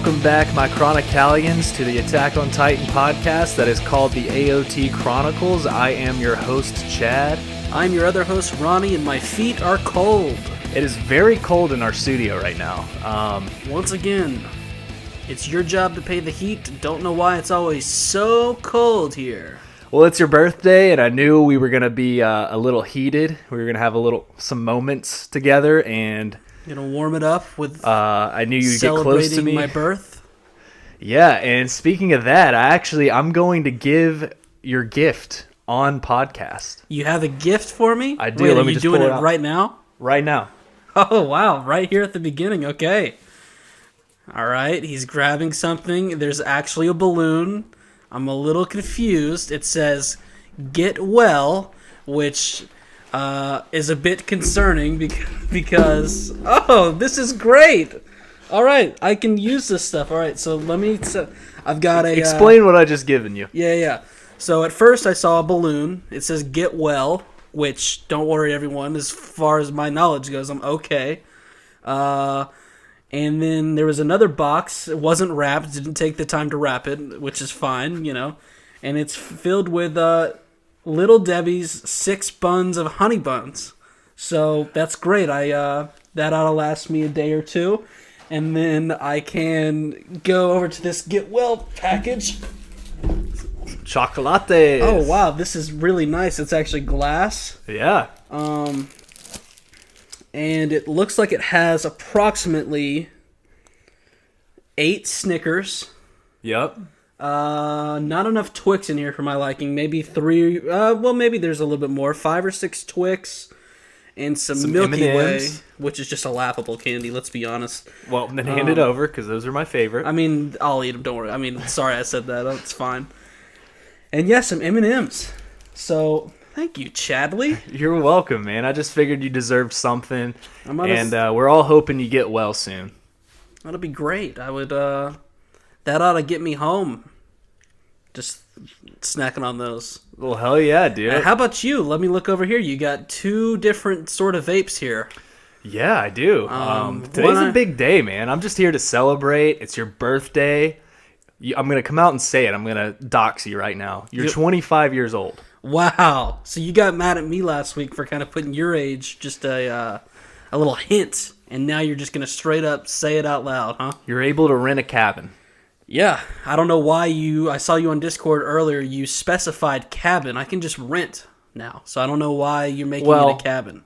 Welcome back, my Chronicalians, to the Attack on Titan podcast that is called the AoT Chronicles. I am your host, Chad. I'm your other host, Ronnie, and my feet are cold. It is very cold in our studio right now. Once again, it's your job to pay the heat. Don't know why it's always so cold here. Well, it's your birthday, and I knew we were going to be a little heated. We were going to have some moments together, and Gonna warm it up with I knew you'd get close to me. Celebrating my birth. Yeah, and speaking of that, I'm going to give your gift on podcast. You have a gift for me? I do. Wait, Let are me you just doing pull it it out. right now? Right now. Oh, wow. Right here at the beginning. Okay. All right. He's grabbing something. There's actually a balloon. I'm a little confused. It says, "Get well," which is a bit concerning because, oh, this is great. All right. I can use this stuff. All right. So I've got a... Explain what I just given you. Yeah. So at first I saw a balloon. It says "Get well," which, don't worry everyone, as far as my knowledge goes, I'm okay. And then there was another box. It wasn't wrapped. Didn't take the time to wrap it, which is fine, you know. And it's filled with Little Debbie's 6 buns of honey buns. So that's great. That ought to last me a day or two. And then I can go over to this Get Well package. Chocolate. Oh, wow. This is really nice. It's actually glass. Yeah. And it looks like it has approximately 8 Snickers. Yep. Not enough Twix in here for my liking. Maybe 3. Maybe there's a little bit more. 5 or 6 Twix. And some Milky M&Ms. Way, which is just a laughable candy, let's be honest. Well, then hand it over, because those are my favorite. I mean, I'll eat them, don't worry. I mean, sorry I said that. It's fine. And yes, some M&Ms. So, thank you, Chadley. You're welcome, man. I just figured you deserved something. And we're all hoping you get well soon. That'll be great. I would, that ought to get me home. Just snacking on those. Well, hell yeah, dude. How about you? Let me look over here. You got 2 different sort of vapes here. Yeah, I do. Today's a big day, man. I'm just here to celebrate. It's your birthday. I'm going to come out and say it. I'm going to dox you right now. You're 25 years old. Wow. So you got mad at me last week for kind of putting your age, just a little hint, and now you're just going to straight up say it out loud, huh? You're able to rent a cabin. Yeah. I don't know why I saw you on Discord earlier, you specified cabin. I can just rent now. So I don't know why you're making it a cabin.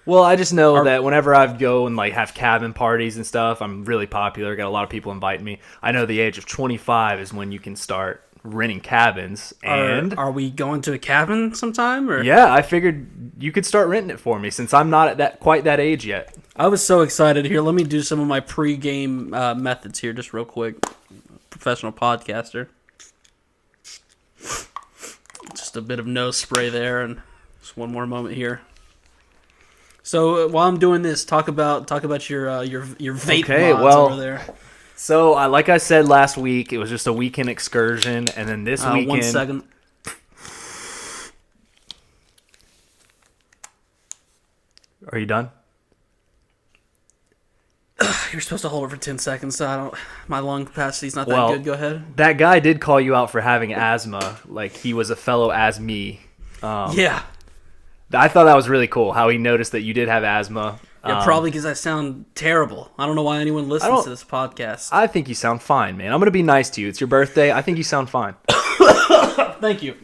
Well, I just know that whenever I go and have cabin parties and stuff, I'm really popular. Got a lot of people inviting me. I know the age of 25 is when you can start renting cabins. And are we going to a cabin sometime? Or? Yeah, I figured you could start renting it for me since I'm not at quite that age yet. I was so excited. Here, let me do some of my pre-game methods here just real quick. Professional podcaster. Just a bit of nose spray there, and just one more moment here. So while I'm doing this, talk about your vape mods over there. So like I said last week, it was just a weekend excursion, and then this weekend. 1 second. Are you done? You're supposed to hold it for 10 seconds, so my lung capacity's not that good. Go ahead. That guy did call you out for having asthma, like he was a fellow asthme. Yeah. I thought that was really cool, how he noticed that you did have asthma. Yeah, probably because I sound terrible. I don't know why anyone listens to this podcast. I think you sound fine, man. I'm going to be nice to you. It's your birthday. I think you sound fine. Thank you.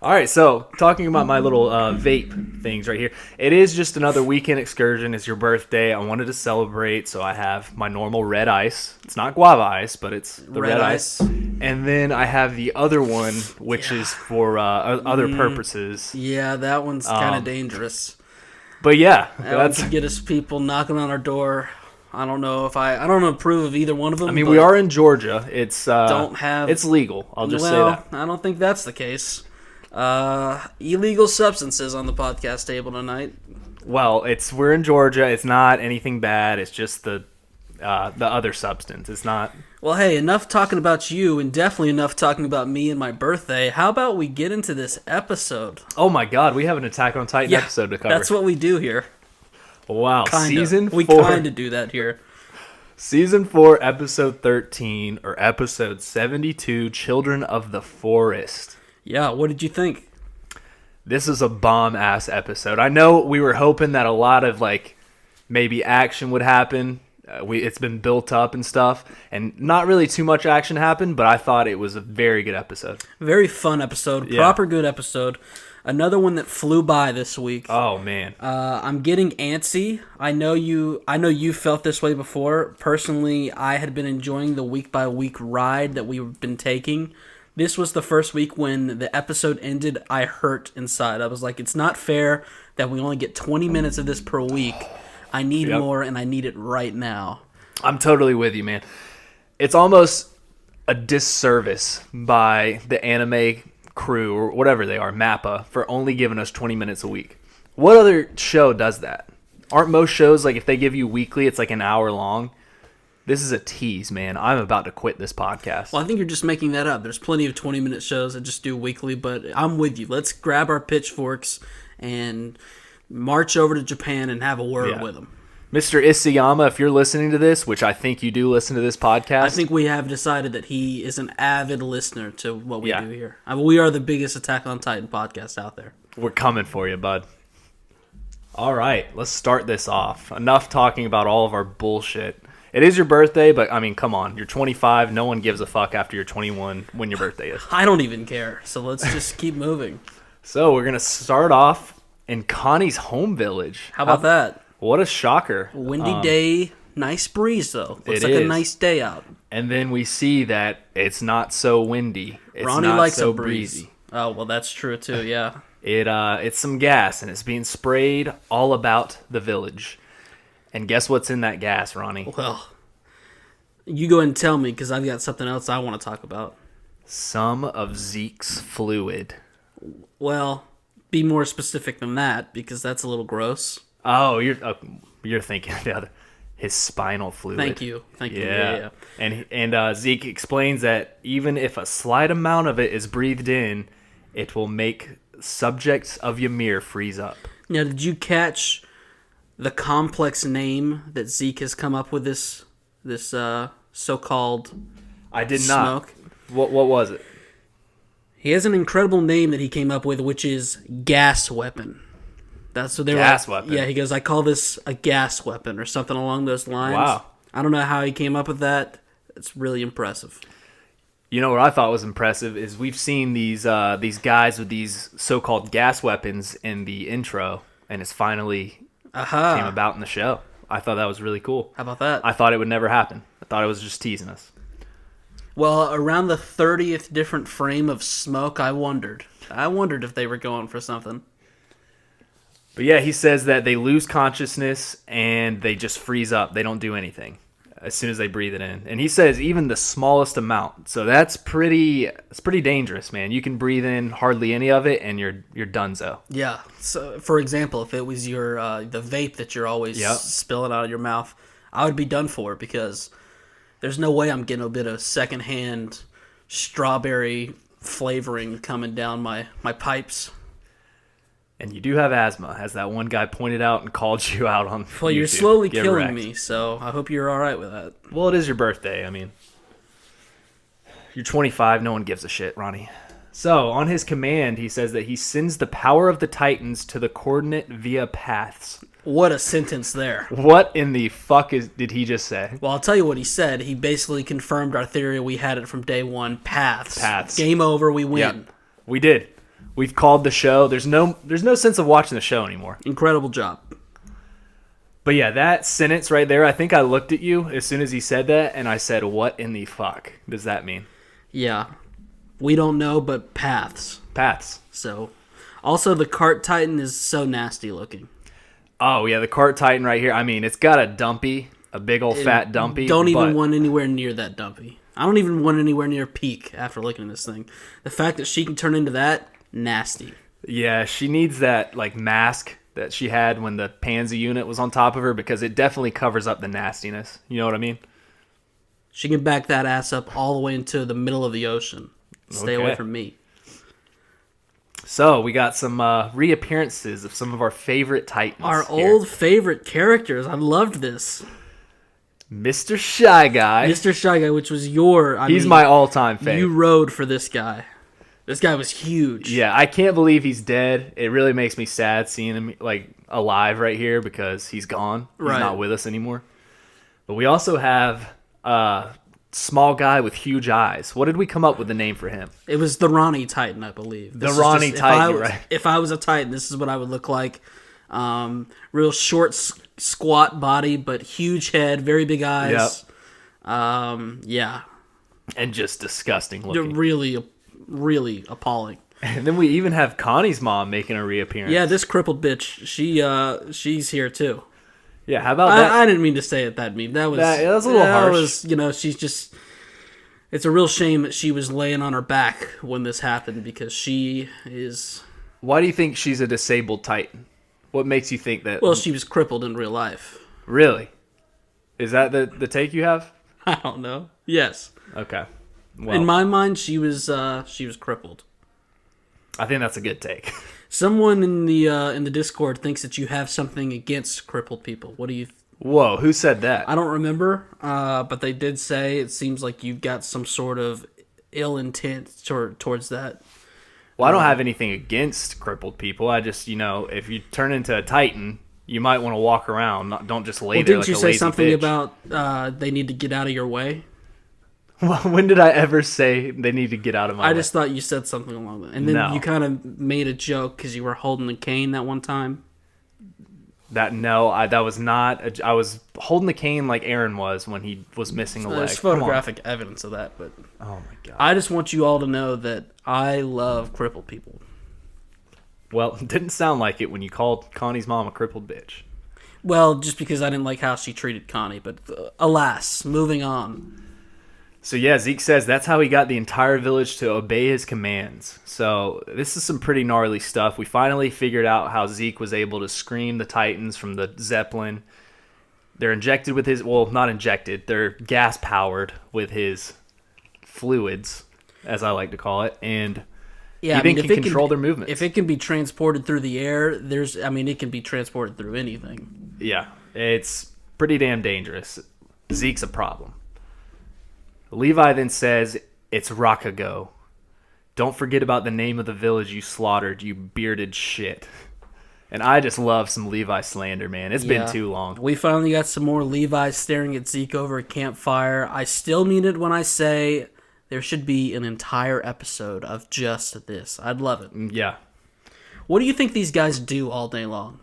All right, so talking about my little vape things right here. It is just another weekend excursion. It's your birthday. I wanted to celebrate, so I have my normal red ice. It's not guava ice, but it's the red ice. And then I have the other one, which is for other purposes. Yeah, that one's kind of dangerous. But yeah, that's to get us people knocking on our door. I don't know if I don't approve of either one of them. I mean, we are in Georgia. It's it's legal. I'll just say that. I don't think that's the case. Illegal substances on the podcast table tonight. Well, we're in Georgia. It's not anything bad. It's just the other substance. It's not. Well, hey, enough talking about you, and definitely enough talking about me and my birthday. How about we get into this episode? Oh my God, we have an Attack on Titan episode to cover. That's what we do here. Wow, Kinda. Season 4. We kind of do that here. Season 4, Episode 13, or Episode 72, Children of the Forest. Yeah, what did you think? This is a bomb-ass episode. I know we were hoping that a lot of, maybe action would happen. It's been built up and stuff, and not really too much action happened, but I thought it was a very good episode. Very fun episode. Yeah. Proper good episode. Another one that flew by this week. Oh, man. I'm getting antsy. I know you felt this way before. Personally, I had been enjoying the week-by-week ride that we've been taking. This was the first week when the episode ended, I hurt inside. I was like, it's not fair that we only get 20 minutes of this per week. I need more, and I need it right now. I'm totally with you, man. It's almost a disservice by the anime crew, or whatever they are, MAPPA, for only giving us 20 minutes a week. What other show does that? Aren't most shows, if they give you weekly, it's an hour long? This is a tease, man. I'm about to quit this podcast. Well, I think you're just making that up. There's plenty of 20-minute shows that just do weekly, but I'm with you. Let's grab our pitchforks and march over to Japan and have a word with them. Mr. Isayama, if you're listening to this, which I think you do listen to this podcast. I think we have decided that he is an avid listener to what we do here. We are the biggest Attack on Titan podcast out there. We're coming for you, bud. All right, let's start this off. Enough talking about all of our bullshit. It is your birthday, but, come on. You're 25. No one gives a fuck after you're 21 when your birthday is. I don't even care, so let's just keep moving. So we're going to start off in Connie's home village. How about that? What a shocker. Windy day, nice breeze, though. Looks like a nice day out. And then we see that it's not so windy. It's Ronnie not likes so a breeze. breezy. Oh, well, that's true, too, yeah. It's some gas, and it's being sprayed all about the village. And guess what's in that gas, Ronnie? Well, you go ahead and tell me, because I've got something else I want to talk about. Some of Zeke's fluid. Well, be more specific than that, because that's a little gross. Oh, you're thinking the other, his spinal fluid. Thank you. Yeah. And Zeke explains that even if a slight amount of it is breathed in, it will make subjects of Ymir freeze up. Now, did you catch the complex name that Zeke has come up with this so-called I did smoke? not. What was it? He has an incredible name that he came up with, which is gas weapon. That's what they were. Gas weapon. Yeah, he goes, I call this a gas weapon or something along those lines. Wow. I don't know how he came up with that. It's really impressive. You know what I thought was impressive is we've seen these guys with these so-called gas weapons in the intro, and it's finally came about in the show. I thought that was really cool. How about that? I thought it would never happen. I thought it was just teasing us. Well, around the 30th different frame of smoke, I wondered if they were going for something. But yeah, he says that they lose consciousness and they just freeze up. They don't do anything as soon as they breathe it in. And he says even the smallest amount. So it's pretty dangerous, man. You can breathe in hardly any of it and you're donezo. Yeah. So, for example, if it was your the vape that you're always spilling out of your mouth, I would be done for because there's no way I'm getting a bit of secondhand strawberry flavoring coming down my pipes. And you do have asthma, as that one guy pointed out and called you out on Well, YouTube. you're slowly Get killing wrecked. me, so I hope you're all right with that. Well, it is your birthday. You're 25. No one gives a shit, Ronnie. So, on his command, he says that he sends the power of the Titans to the coordinate via paths. What a sentence there. What in the fuck did he just say? Well, I'll tell you what he said. He basically confirmed our theory. We had it from day one. Paths. Paths. Game over. We win. Yep. We did. We've called the show. There's no sense of watching the show anymore. Incredible job. But yeah, that sentence right there, I think I looked at you as soon as he said that, and I said, what in the fuck does that mean? Yeah. We don't know, but paths. Paths. So, also the cart titan is so nasty looking. Oh, yeah, the cart titan right here. It's got a dumpy, a big old fat dumpy. Don't even want anywhere near that dumpy. I don't even want anywhere near peak after looking at this thing. The fact that she can turn into that, nasty. Yeah, she needs that mask that she had when the pansy unit was on top of her because it definitely covers up the nastiness. You know what I mean? She can back that ass up all the way into the middle of the ocean. Stay away from me. So we got some reappearances of some of our favorite Titans. Our old favorite characters. I loved this. Mr. Shy Guy. Mr. Shy Guy, which was your... He's my all-time favorite. You rode for this guy. This guy was huge. Yeah, I can't believe he's dead. It really makes me sad seeing him like alive right here because he's gone. He's not with us anymore. But we also have a small guy with huge eyes. What did we come up with the name for him? It was the Ronnie Titan, I believe. The Ronnie Titan, right? If I was a Titan, this is what I would look like. Real short, squat body, but huge head, very big eyes. Yep. Yeah. And just disgusting looking. Really appalling. And then we even have Connie's mom making a reappearance. Yeah, this crippled bitch, she's here too. Yeah, how about that? I didn't mean to say it that mean. That was a little harsh. She's just... It's a real shame that she was laying on her back when this happened because she is... Why do you think she's a disabled Titan? What makes you think that... Well, she was crippled in real life. Really? Is that the take you have? I don't know. Yes. Okay. Well, in my mind, she was crippled. I think that's a good take. Someone in the Discord thinks that you have something against crippled people. What do you... Whoa, who said that? I don't remember, but they did say it seems like you've got some sort of ill intent towards that. Well, I don't have anything against crippled people. I just, if you turn into a Titan, you might want to walk around. Don't just lay there like a lazy bitch. Didn't you say something about they need to get out of your way? Well, when did I ever say they need to get out of my way? I just thought you said something along that. And then you kind of made a joke because you were holding the cane that one time. That was not... I was holding the cane like Aaron was when he was missing a leg. There's photographic evidence of that, but... Oh my god. I just want you all to know that I love crippled people. Well, it didn't sound like it when you called Connie's mom a crippled bitch. Well, just because I didn't like how she treated Connie, but alas, moving on. So yeah, Zeke says that's how he got the entire village to obey his commands. So this is some pretty gnarly stuff. We finally figured out how Zeke was able to scream the Titans from the Zeppelin. They're injected with his... Well, not injected. They're gas-powered with his fluids, as I like to call it. And yeah, he can control their movements. If it can be transported through the air, it can be transported through anything. Yeah, it's pretty damn dangerous. Zeke's a problem. Levi then says, it's Rockago. Don't forget about the name of the village you slaughtered, you bearded shit. And I just love some Levi slander, man. It's been too long. We finally got some more Levi staring at Zeke over a campfire. I still mean it when I say there should be an entire episode of just this. I'd love it. Yeah. What do you think these guys do all day long?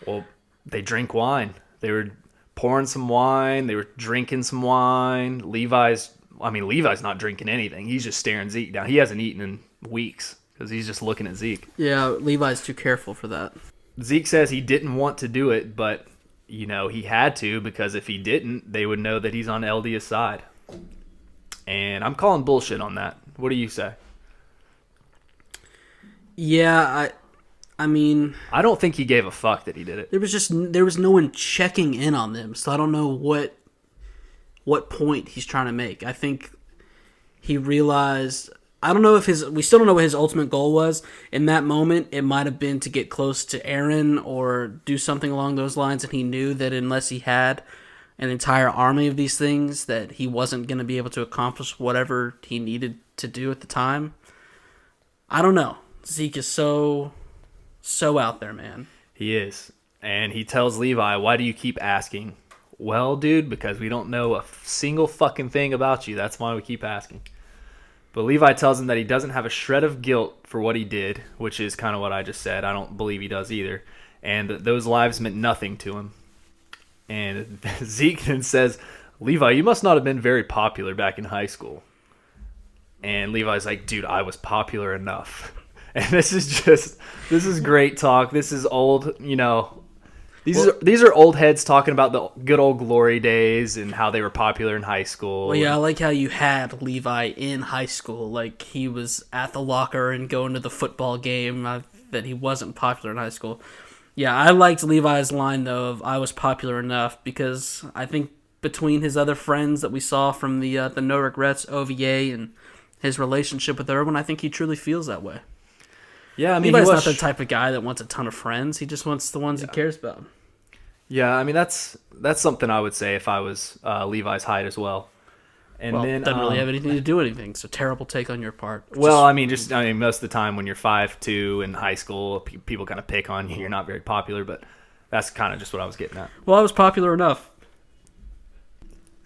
Well, they drink wine. They were pouring some wine. They were drinking some wine. Levi's not drinking anything. He's just staring Zeke down. He hasn't eaten in weeks because he's just looking at Zeke. Yeah, Levi's too careful for that. Zeke says he didn't want to do it, but, he had to because if he didn't, they would know that he's on Eldia's side. And I'm calling bullshit on that. What do you say? Yeah, I mean... I don't think he gave a fuck that he did it. There was no one checking in on them, so I don't know what point he's trying to make. I think he realized... I don't know if we still don't know what his ultimate goal was. In that moment, it might have been to get close to Aaron or do something along those lines, and he knew that unless he had an entire army of these things, that he wasn't going to be able to accomplish whatever he needed to do at the time. I don't know. Zeke is so out there, man. He is. And he tells Levi, why do you keep asking? Well, dude, because we don't know a single fucking thing about you. That's why we keep asking. But Levi tells him that he doesn't have a shred of guilt for what he did, which is kind of what I just said. I don't believe he does either. And those lives meant nothing to him. And Zeke then says, Levi, you must not have been very popular back in high school. And Levi's like, dude, I was popular enough. And this is great talk. This is old, these are old heads talking about the good old glory days and how they were popular in high school. Well, yeah, I like how you had Levi in high school. Like, he was at the locker and going to the football game, that he wasn't popular in high school. Yeah, I liked Levi's line, though, of I was popular enough, because I think between his other friends that we saw from the No Regrets OVA and his relationship with Erwin, I think he truly feels that way. Yeah, I mean, Levi's not the type of guy that wants a ton of friends. He just wants the ones he cares about. Yeah, I mean that's something I would say if I was Levi's height as well. And Well, then doesn't really have anything to do with anything. So terrible take on your part. well, I mean, most of the time when you're 5'2" in high school, people kind of pick on you. You're not very popular, but that's kind of just what I was getting at. Well, I was popular enough.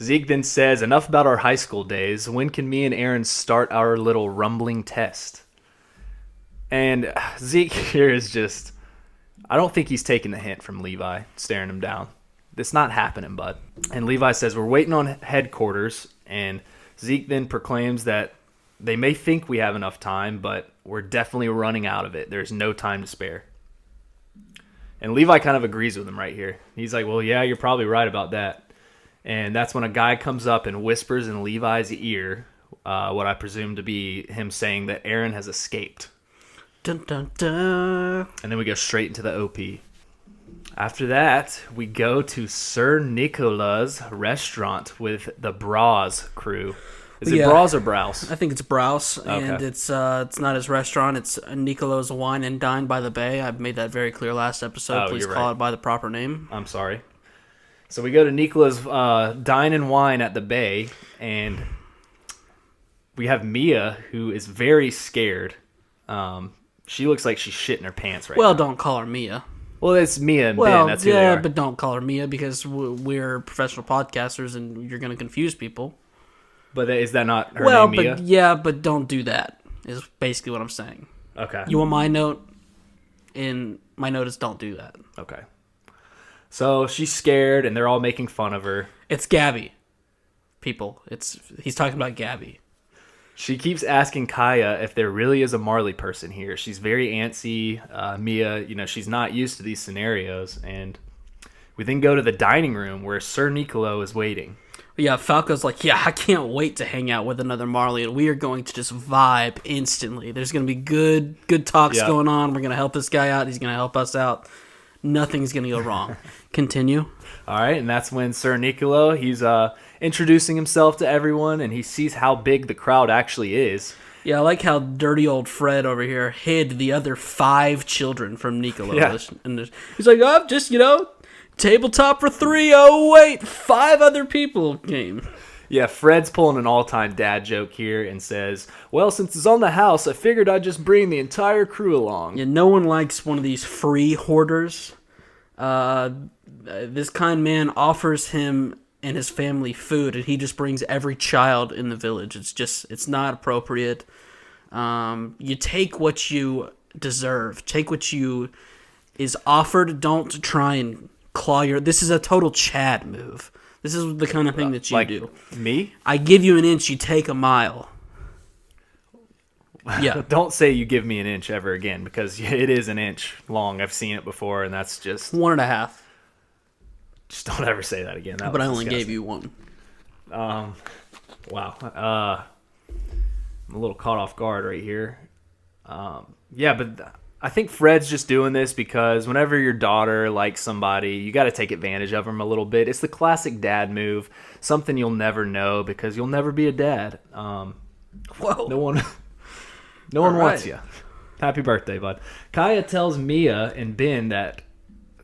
Zeke then says, enough about our high school days. When can me and Aaron start our little rumbling test? And Zeke here is just, I don't think he's taking the hint from Levi, staring him down. It's not happening, bud. And Levi says, we're waiting on headquarters. And Zeke then proclaims that they may think we have enough time, but we're definitely running out of it. There's no time to spare. And Levi kind of agrees with him right here. He's like, well, yeah, you're probably right about that. And that's when a guy comes up and whispers in Levi's ear what I presume to be him saying that Aaron has escaped. Dun, dun, dun. And then we go straight into the OP. After that, we go to Sir Nicolo's restaurant with the Bras crew. Is it Bras or Browse? I think it's Browse, and Okay. it's not his restaurant. It's Nicolo's Wine and Dine by the Bay. I've made that very clear last episode. Oh, Please you're call right. it by the proper name. I'm sorry. So we go to Nicolo's Dine and Wine at the Bay, and we have Mia, who is very scared. She looks like she's shitting her pants right now. Well, don't call her Mia. Well, it's Mia and Well, Ben. That's who they are. but don't call her Mia because we're professional podcasters and you're going to confuse people. But is that not her name, Mia? But don't do that. Is basically what I'm saying. Okay. You want my note? And my note is don't do that. Okay. So she's scared, and they're all making fun of her. It's Gabby. People, he's talking about Gabby. She keeps asking Kaya if there really is a Marley person here. She's very antsy. Mia, she's not used to these scenarios. And we then go to the dining room where Sir Nicolo is waiting. Yeah, Falco's like, yeah, I can't wait to hang out with another Marley, and we are going to just vibe instantly. There's going to be good talks going on. We're going to help this guy out. He's going to help us out. Nothing's going to go wrong. Continue. All right, and that's when Sir Nicolo, he's introducing himself to everyone, and he sees how big the crowd actually is. Yeah, I like how dirty old Fred over here hid the other 5 children from Nicolo. Yeah. And he's like, oh, just, tabletop for 3. Oh, wait, 5 other people came. Yeah, Fred's pulling an all-time dad joke here and says, well, since it's on the house, I figured I'd just bring the entire crew along. Yeah, no one likes one of these free hoarders. This kind man offers him and his family food, and he just brings every child in the village. It's not appropriate. You take what you deserve. Take what you is offered. Don't try and claw your... This is a total Chad move. This is the kind of thing that you do. Me? I give you an inch, you take a mile. Yeah. Don't say you give me an inch ever again, because it is an inch long. I've seen it before, and that's just... 1.5. Just don't ever say that again. But I only gave you 1. Wow. I'm a little caught off guard right here. Yeah, but I think Fred's just doing this because whenever your daughter likes somebody, you got to take advantage of them a little bit. It's the classic dad move, something you'll never know because you'll never be a dad. Whoa. No one wants you. Happy birthday, bud. Kaya tells Mia and Ben that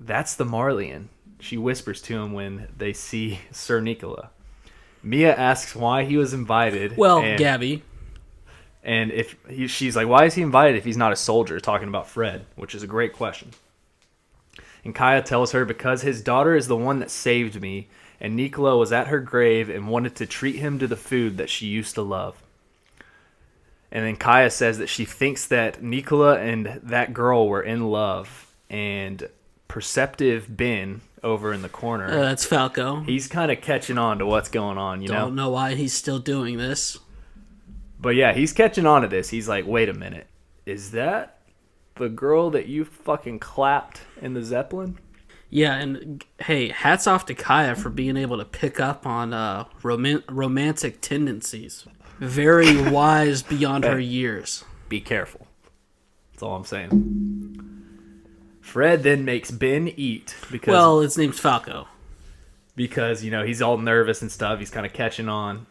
that's the Marleyan. She whispers to him when they see Sir Nicolo. Mia asks why he was invited. Well, Gabby. And she's like, why is he invited if he's not a soldier? Talking about Fred, which is a great question. And Kaya tells her because his daughter is the one that saved me, and Nicolo was at her grave and wanted to treat him to the food that she used to love. And then Kaya says that she thinks that Nicolo and that girl were in love, and perceptive Ben over in the corner. That's Falco. He's kind of catching on to what's going on, Don't know why he's still doing this. But yeah, he's catching on to this. He's like, wait a minute. Is that the girl that you fucking clapped in the Zeppelin? Yeah, and hey, hats off to Kaya for being able to pick up on romantic tendencies. Very wise beyond her years. Be careful. That's all I'm saying. Fred then makes Ben eat because... Well, his name's Falco. Because, he's all nervous and stuff. He's kind of catching on.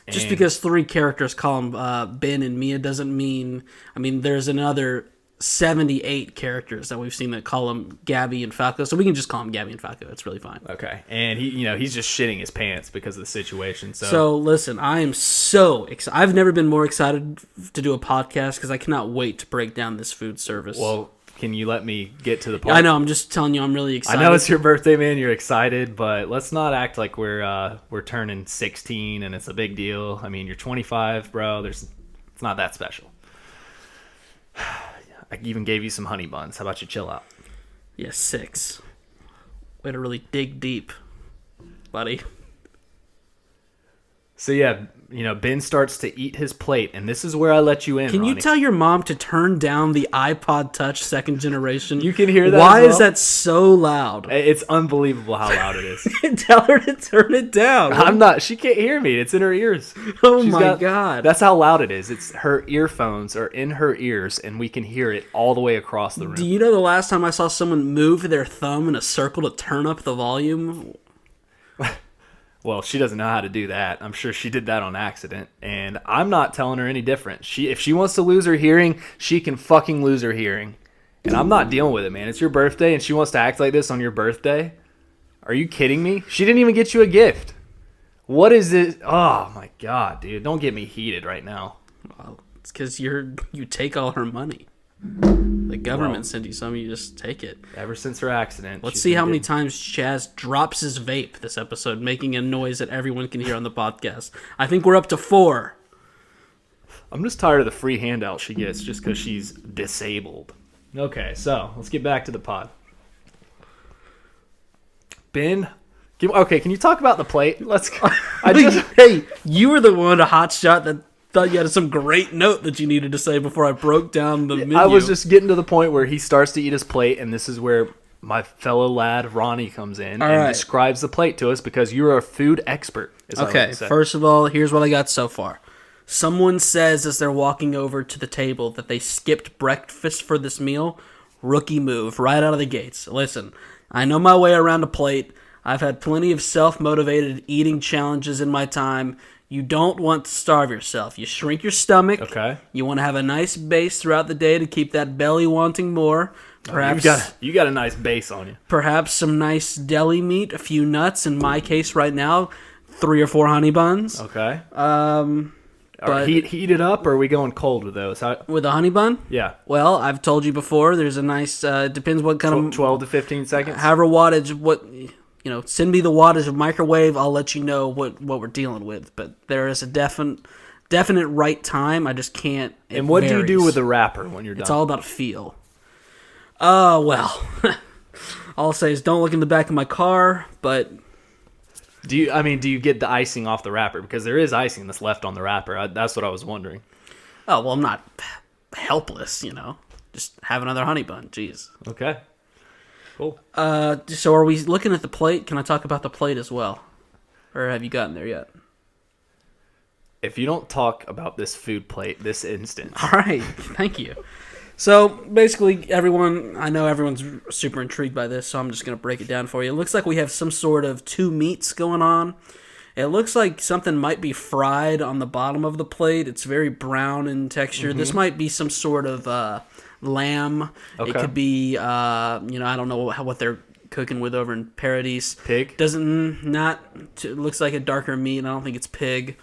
Just because 3 characters call him Ben and Mia doesn't mean... I mean, there's another 78 characters that we've seen that call him Gabby and Falco, so we can just call him Gabby and Falco. It's really fine. Okay, and he's just shitting his pants because of the situation. So listen, I am so excited. I've never been more excited to do a podcast because I cannot wait to break down this food service. Well, can you let me get to the point? I know. I'm just telling you, I'm really excited. I know it's your birthday, man. You're excited, but let's not act like we're turning 16 and it's a big deal. I mean, you're 25, bro. It's not that special. I even gave you some honey buns. How about you chill out? Yeah, 6. Way to really dig deep, buddy. So yeah, Ben starts to eat his plate, and this is where I let you in. Can Ronnie. you tell your mom to turn down the iPod Touch second generation? You can hear that. Why as well? is that so loud? It's unbelievable how loud it is. Tell her to turn it down. I'm not. She can't hear me. It's in her ears. Oh my God. That's how loud it is. It's her earphones are in her ears, and we can hear it all the way across the room. Do you know the last time I saw someone move their thumb in a circle to turn up the volume? Well, she doesn't know how to do that. I'm sure she did that on accident, and I'm not telling her any different. If she wants to lose her hearing, she can fucking lose her hearing. And I'm not dealing with it, man. It's your birthday, and she wants to act like this on your birthday? Are you kidding me? She didn't even get you a gift. What is it? Oh, my God, dude. Don't get me heated right now. Well, it's because you take all her money. The government sent you some, you just take it. Ever since her accident. Let's see how many times Chaz drops his vape this episode, making a noise that everyone can hear on the podcast. I think we're up to 4. I'm just tired of the free handout she gets just because she's disabled. Okay, so let's get back to the pod. Ben, can you talk about the plate? Let's. Hey, you were the one, a hotshot, that thought you had some great note that you needed to say before I broke down the menu. I was just getting to the point where he starts to eat his plate, and this is where my fellow lad Ronnie comes in describes the plate to us because you're a food expert. Okay, first of all, here's what I got so far. Someone says as they're walking over to the table that they skipped breakfast for this meal. Rookie move, right out of the gates. Listen, I know my way around a plate. I've had plenty of self-motivated eating challenges in my time. You don't want to starve yourself. You shrink your stomach. Okay. You want to have a nice base throughout the day to keep that belly wanting more. Perhaps you got a nice base on you. Perhaps some nice deli meat, a few nuts. In my case right now, 3 or 4 honey buns. Okay. But heat it up, or are we going cold with those? With a honey bun? Yeah. Well, I've told you before, there's a nice, depends what kind of... 12 to 15 seconds? However wattage, send me the wattage of microwave. I'll let you know what we're dealing with. But there is a definite right time. I just can't. And what do you do with the wrapper when you're done? It's all about feel. Well, all I'll say is don't look in the back of my car. But do you get the icing off the wrapper? Because there is icing that's left on the wrapper. That's what I was wondering. Oh well, I'm not helpless. Just have another honey bun. Jeez. Okay. Cool. So are we looking at the plate? Can I talk about the plate as well? Or have you gotten there yet? If you don't talk about this food plate this instant. All right. Thank you. So basically, I know everyone's super intrigued by this, so I'm just going to break it down for you. It looks like we have some sort of 2 meats going on. It looks like something might be fried on the bottom of the plate. It's very brown in texture. Mm-hmm. This might be some sort of lamb. Okay. It could be, I don't know what they're cooking with over in Paradise. Pig? It looks like a darker meat, and I don't think it's pig.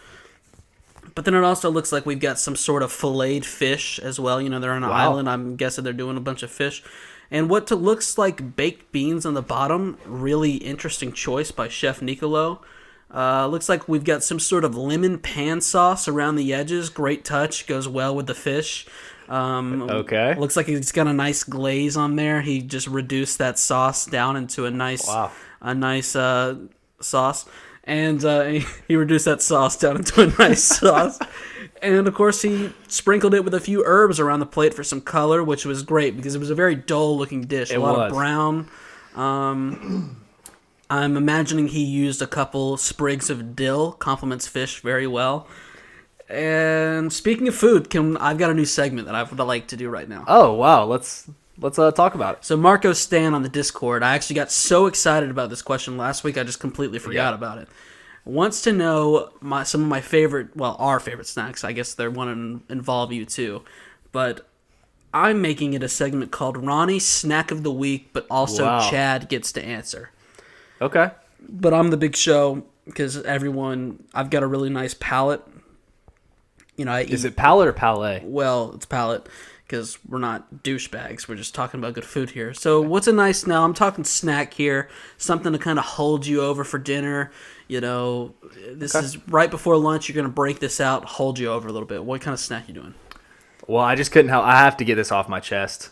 But then it also looks like we've got some sort of filleted fish as well. They're on an island. I'm guessing they're doing a bunch of fish. And what looks like baked beans on the bottom. Really interesting choice by Chef Nicolo. Looks like we've got some sort of lemon pan sauce around the edges. Great touch. Goes well with the fish. Okay. Looks like he's got a nice glaze on there. He just reduced that sauce down into a nice sauce. And he reduced that sauce down into a nice sauce. And, of course, he sprinkled it with a few herbs around the plate for some color, which was great because it was a very dull-looking dish. A lot of brown. I'm imagining he used a couple sprigs of dill. Complements fish very well. And speaking of food, I've got a new segment that I would like to do right now. Oh, wow. Let's talk about it. So Marco Stan on the Discord, I actually got so excited about this question last week, I just completely forgot about it. Wants to know some of my our favorite snacks. I guess they want to involve you too. But I'm making it a segment called Ronnie's Snack of the Week, but also Wow. Chad gets to answer. Okay. But I'm the big show because I've got a really nice palate. You know, Is it palate or palais? Well, it's palate because we're not douchebags. We're just talking about good food here. So what's a nice, now I'm talking snack here, something to kind of hold you over for dinner. You know, this is right before lunch. You're going to break this out, hold you over a little bit. What kind of snack you doing? Well, I just couldn't help. I have to get this off my chest.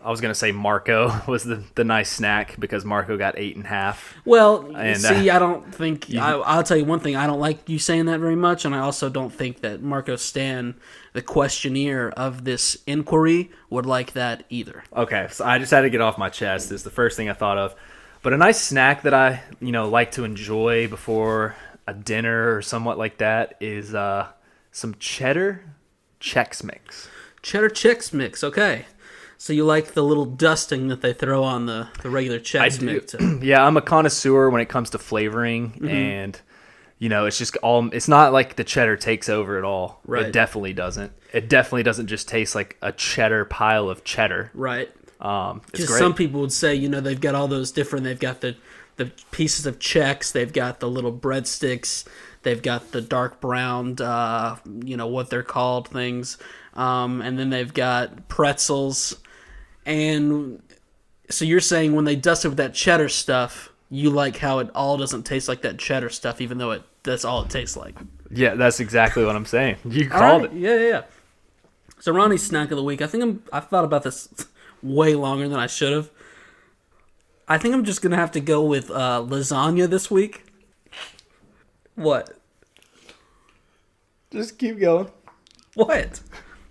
I was going to say Marco was the nice snack because Marco got 8.5. Well, And, see, I don't think... I'll tell you one thing. I don't like you saying that very much, and I also don't think that Marco Stan, the questionnaire of this inquiry, would like that either. Okay, so I just had to get off my chest. Is the first thing I thought of. But a nice snack that I, like to enjoy before a dinner or somewhat like that is some cheddar Chex Mix. Cheddar Chex Mix, okay. So you like the little dusting that they throw on the regular Chex Mix? Yeah, I'm a connoisseur when it comes to flavoring, and it's just it's not like the cheddar takes over at all. Right. It definitely doesn't. It definitely doesn't just taste like a cheddar pile of cheddar. Right. It's Because great. some people would say, they've got all those different, they've got the pieces of Chex, they've got the little breadsticks, they've got the dark browned, what they're called things, and then they've got pretzels. And so you're saying when they dust it with that cheddar stuff, you like how it all doesn't taste like that cheddar stuff, even though that's all it tastes like. Yeah, that's exactly what I'm saying. You called it. Yeah. So Ronnie's snack of the week. I've thought about this way longer than I should have. I think I'm just gonna have to go with lasagna this week. What? Just keep going. What?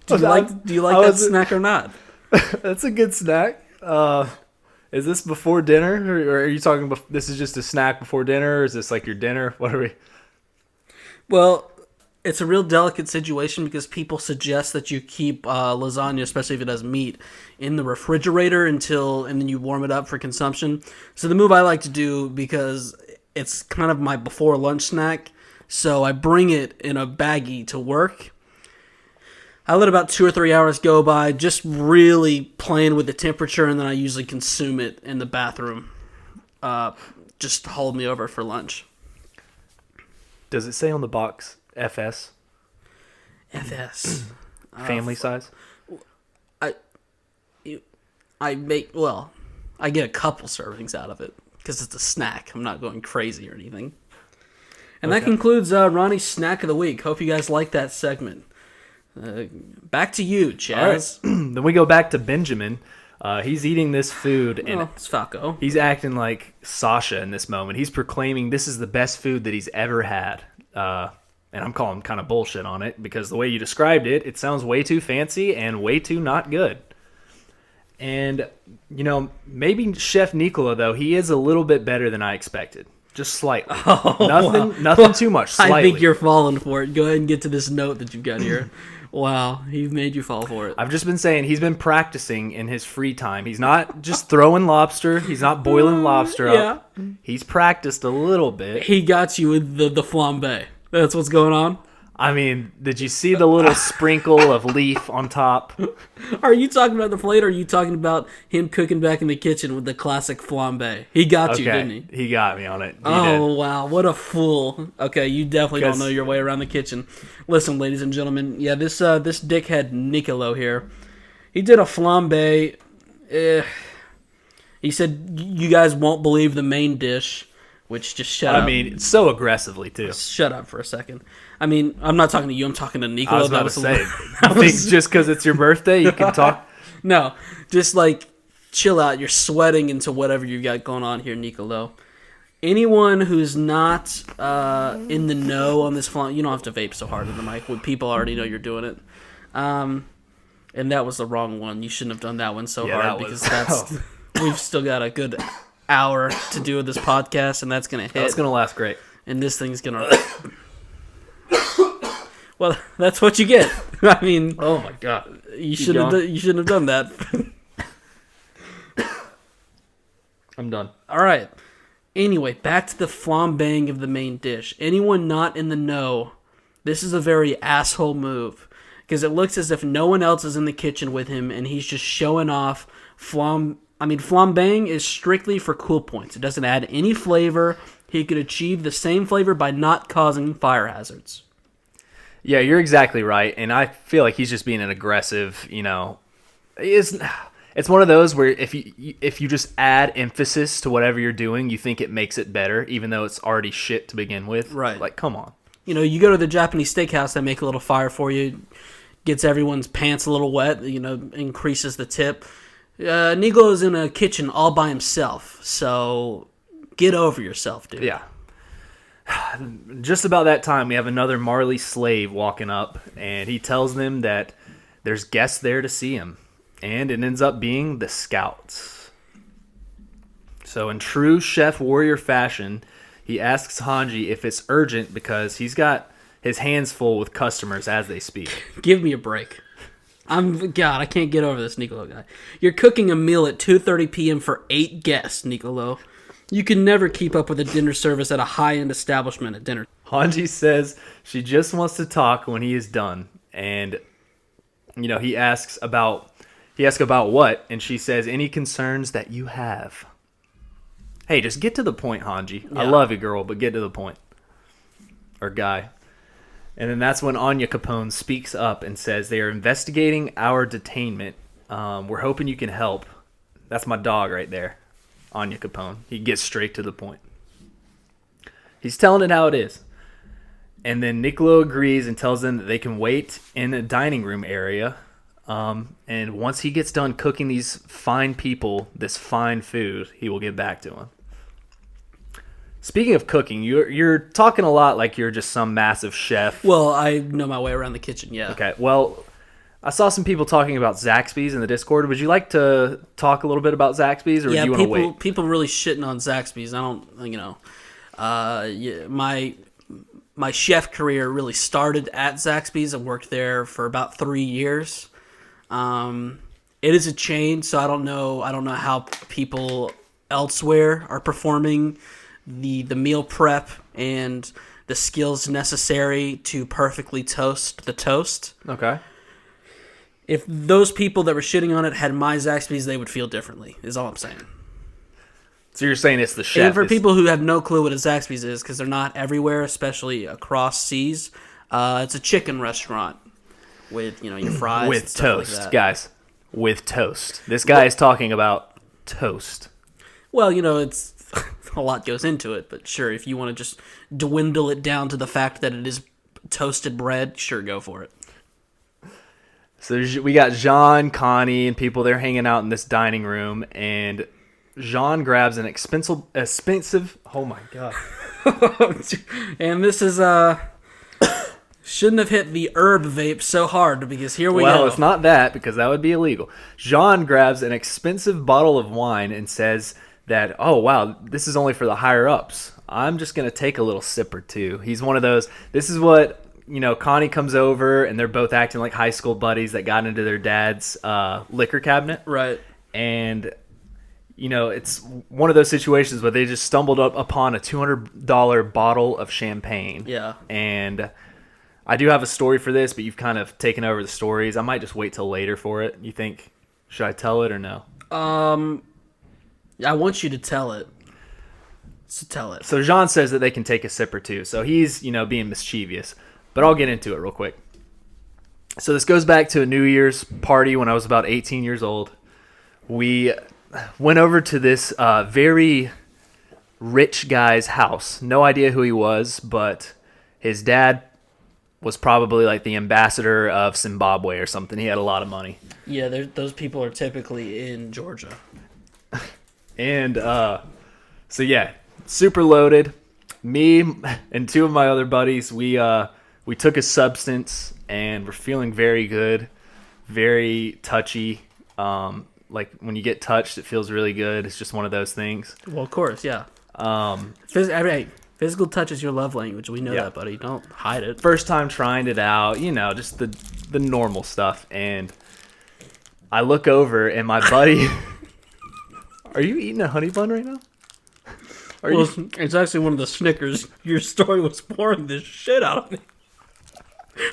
Do you like that snack or not? That's a good snack. Is this before dinner, or are you talking? This is just a snack before dinner, or is this like your dinner? What are we? Well, it's a real delicate situation because people suggest that you keep lasagna, especially if it has meat, in the refrigerator and then you warm it up for consumption. So the move I like to do, because it's kind of my before lunch snack, so I bring it in a baggie to work. I let about 2 or 3 hours go by, just really playing with the temperature, and then I usually consume it in the bathroom. Just to hold me over for lunch. Does it say on the box FS? FS. Family size? I get a couple servings out of it because it's a snack. I'm not going crazy or anything. And that concludes Ronnie's Snack of the Week. Hope you guys like that segment. Back to you, Chaz. All right. Then we go back to Benjamin. He's eating this food, and it's Falco. he's acting like Sasha in this moment. He's proclaiming this is the best food that he's ever had. And I'm calling kind of bullshit on it because the way you described it, it sounds way too fancy and way too not good. And, maybe Chef Nicolo, though, he is a little bit better than I expected. Just slightly. Nothing too much. Slightly. I think you're falling for it. Go ahead and get to this note that you've got here. Wow, he made you fall for it. I've just been saying he's been practicing in his free time. He's not just throwing lobster. He's not boiling lobster up. Yeah. He's practiced a little bit. He got you with the flambe. That's what's going on? I mean, did you see the little sprinkle of leaf on top? Are you talking about the plate, or are you talking about him cooking back in the kitchen with the classic flambe? He got you, didn't he? He got me on it. He did. Wow, what a fool. Okay, you definitely don't know your way around the kitchen. Listen, ladies and gentlemen, yeah, this dickhead Nicolo here, he did a flambe. He said, you guys won't believe the main dish, which just shut up. I mean, so aggressively, too. Shut up for a second. I mean, I'm not talking to you. I'm talking to Nicolo. I was about to say, you think just because it's your birthday, you can talk? No, just chill out. You're sweating into whatever you got going on here, Nicolo. Anyone who's not in the know on this flan, you don't have to vape so hard in the mic. People already know you're doing it. And that was the wrong one. You shouldn't have done that one so hard because we've still got a good hour to do with this podcast, and that's going to hit. That's going to last great. And this thing's going to... Well, that's what you get. I mean, oh my god, you shouldn't have done that. I'm done. All right. Anyway, back to the flambéing of the main dish. Anyone not in the know, this is a very asshole move. because it looks as if no one else is in the kitchen with him, and he's just showing off flambéing is strictly for cool points. It doesn't add any flavor. He could achieve the same flavor by not causing fire hazards. Yeah, you're exactly right, and I feel like he's just being an aggressive, It's one of those where if you just add emphasis to whatever you're doing, you think it makes it better, even though it's already shit to begin with. Right. Like, come on. You go to the Japanese steakhouse, they make a little fire for you, gets everyone's pants a little wet, increases the tip. Nicolo's in a kitchen all by himself, so get over yourself, dude. Yeah. Just about that time, we have another Marley slave walking up, and he tells them that there's guests there to see him, and it ends up being the scouts. So in true chef warrior fashion, he asks Hanji if it's urgent because he's got his hands full with customers as they speak. Give me a break. I can't get over this Nicolo guy. You're cooking a meal at 2:30 p.m. for 8 guests, Nicolo. You can never keep up with a dinner service at a high-end establishment at dinner. Hanji says she just wants to talk when he is done, and he asks about what, and she says any concerns that you have. Hey, just get to the point, Hanji. Yeah. I love you, girl, but get to the point. Or guy. And then that's when Anya Capone speaks up and says they are investigating our detainment. We're hoping you can help. That's my dog right there, Anya Capone. He gets straight to the point. He's telling it how it is. And then Nicolo agrees and tells them that they can wait in a dining room area. And once he gets done cooking these fine people this fine food, he will get back to them. Speaking of cooking, you're talking a lot like you're just some massive chef. Well, I know my way around the kitchen, yeah. Okay, well, I saw some people talking about Zaxby's in the Discord. Would you like to talk a little bit about Zaxby's, or do you want to wait? People really shitting on Zaxby's. I don't, my chef career really started at Zaxby's. I worked there for about 3 years. It is a chain, so I don't know how people elsewhere are performing the meal prep and the skills necessary to perfectly toast the toast. Okay. If those people that were shitting on it had my Zaxby's, they would feel differently, is all I'm saying. So you're saying it's the chef. And for people who have no clue what a Zaxby's is, because they're not everywhere, especially across seas, it's a chicken restaurant with, your fries with and stuff toast, like that. Guys. With toast. This guy is talking about toast. Well, it's a lot goes into it, but sure, if you want to just dwindle it down to the fact that it is toasted bread, sure, go for it. So we got Jean, Connie, and people. They're hanging out in this dining room, and Jean grabs an expensive. Oh my god! And this is shouldn't have hit the herb vape so hard, because here we go. Well, it's not that, because that would be illegal. Jean grabs an expensive bottle of wine and says that, oh wow, this is only for the higher ups. I'm just gonna take a little sip or two. He's one of those. This is what. Connie comes over, and they're both acting like high school buddies that got into their dad's liquor cabinet. Right. And, it's one of those situations where they just stumbled up upon a $200 bottle of champagne. Yeah. And I do have a story for this, but you've kind of taken over the stories. I might just wait till later for it. You think, should I tell it or no? I want you to tell it. So tell it. So Jean says that they can take a sip or two. So he's, being mischievous. But I'll get into it real quick. So this goes back to a New Year's party when I was about 18 years old. We went over to this very rich guy's house. No idea who he was, but his dad was probably like the ambassador of Zimbabwe or something. He had a lot of money. Yeah, those people are typically in Georgia. And so yeah, super loaded. Me and two of my other buddies, we took a substance, and we're feeling very good, very touchy. Like when you get touched, it feels really good. It's just one of those things. Well, of course, yeah. Physical touch is your love language. We know that, buddy. Don't hide it. First time trying it out, just the normal stuff. And I look over, and my buddy... Are you eating a honey bun right now? It's actually one of the Snickers. Your story was pouring this shit out of me.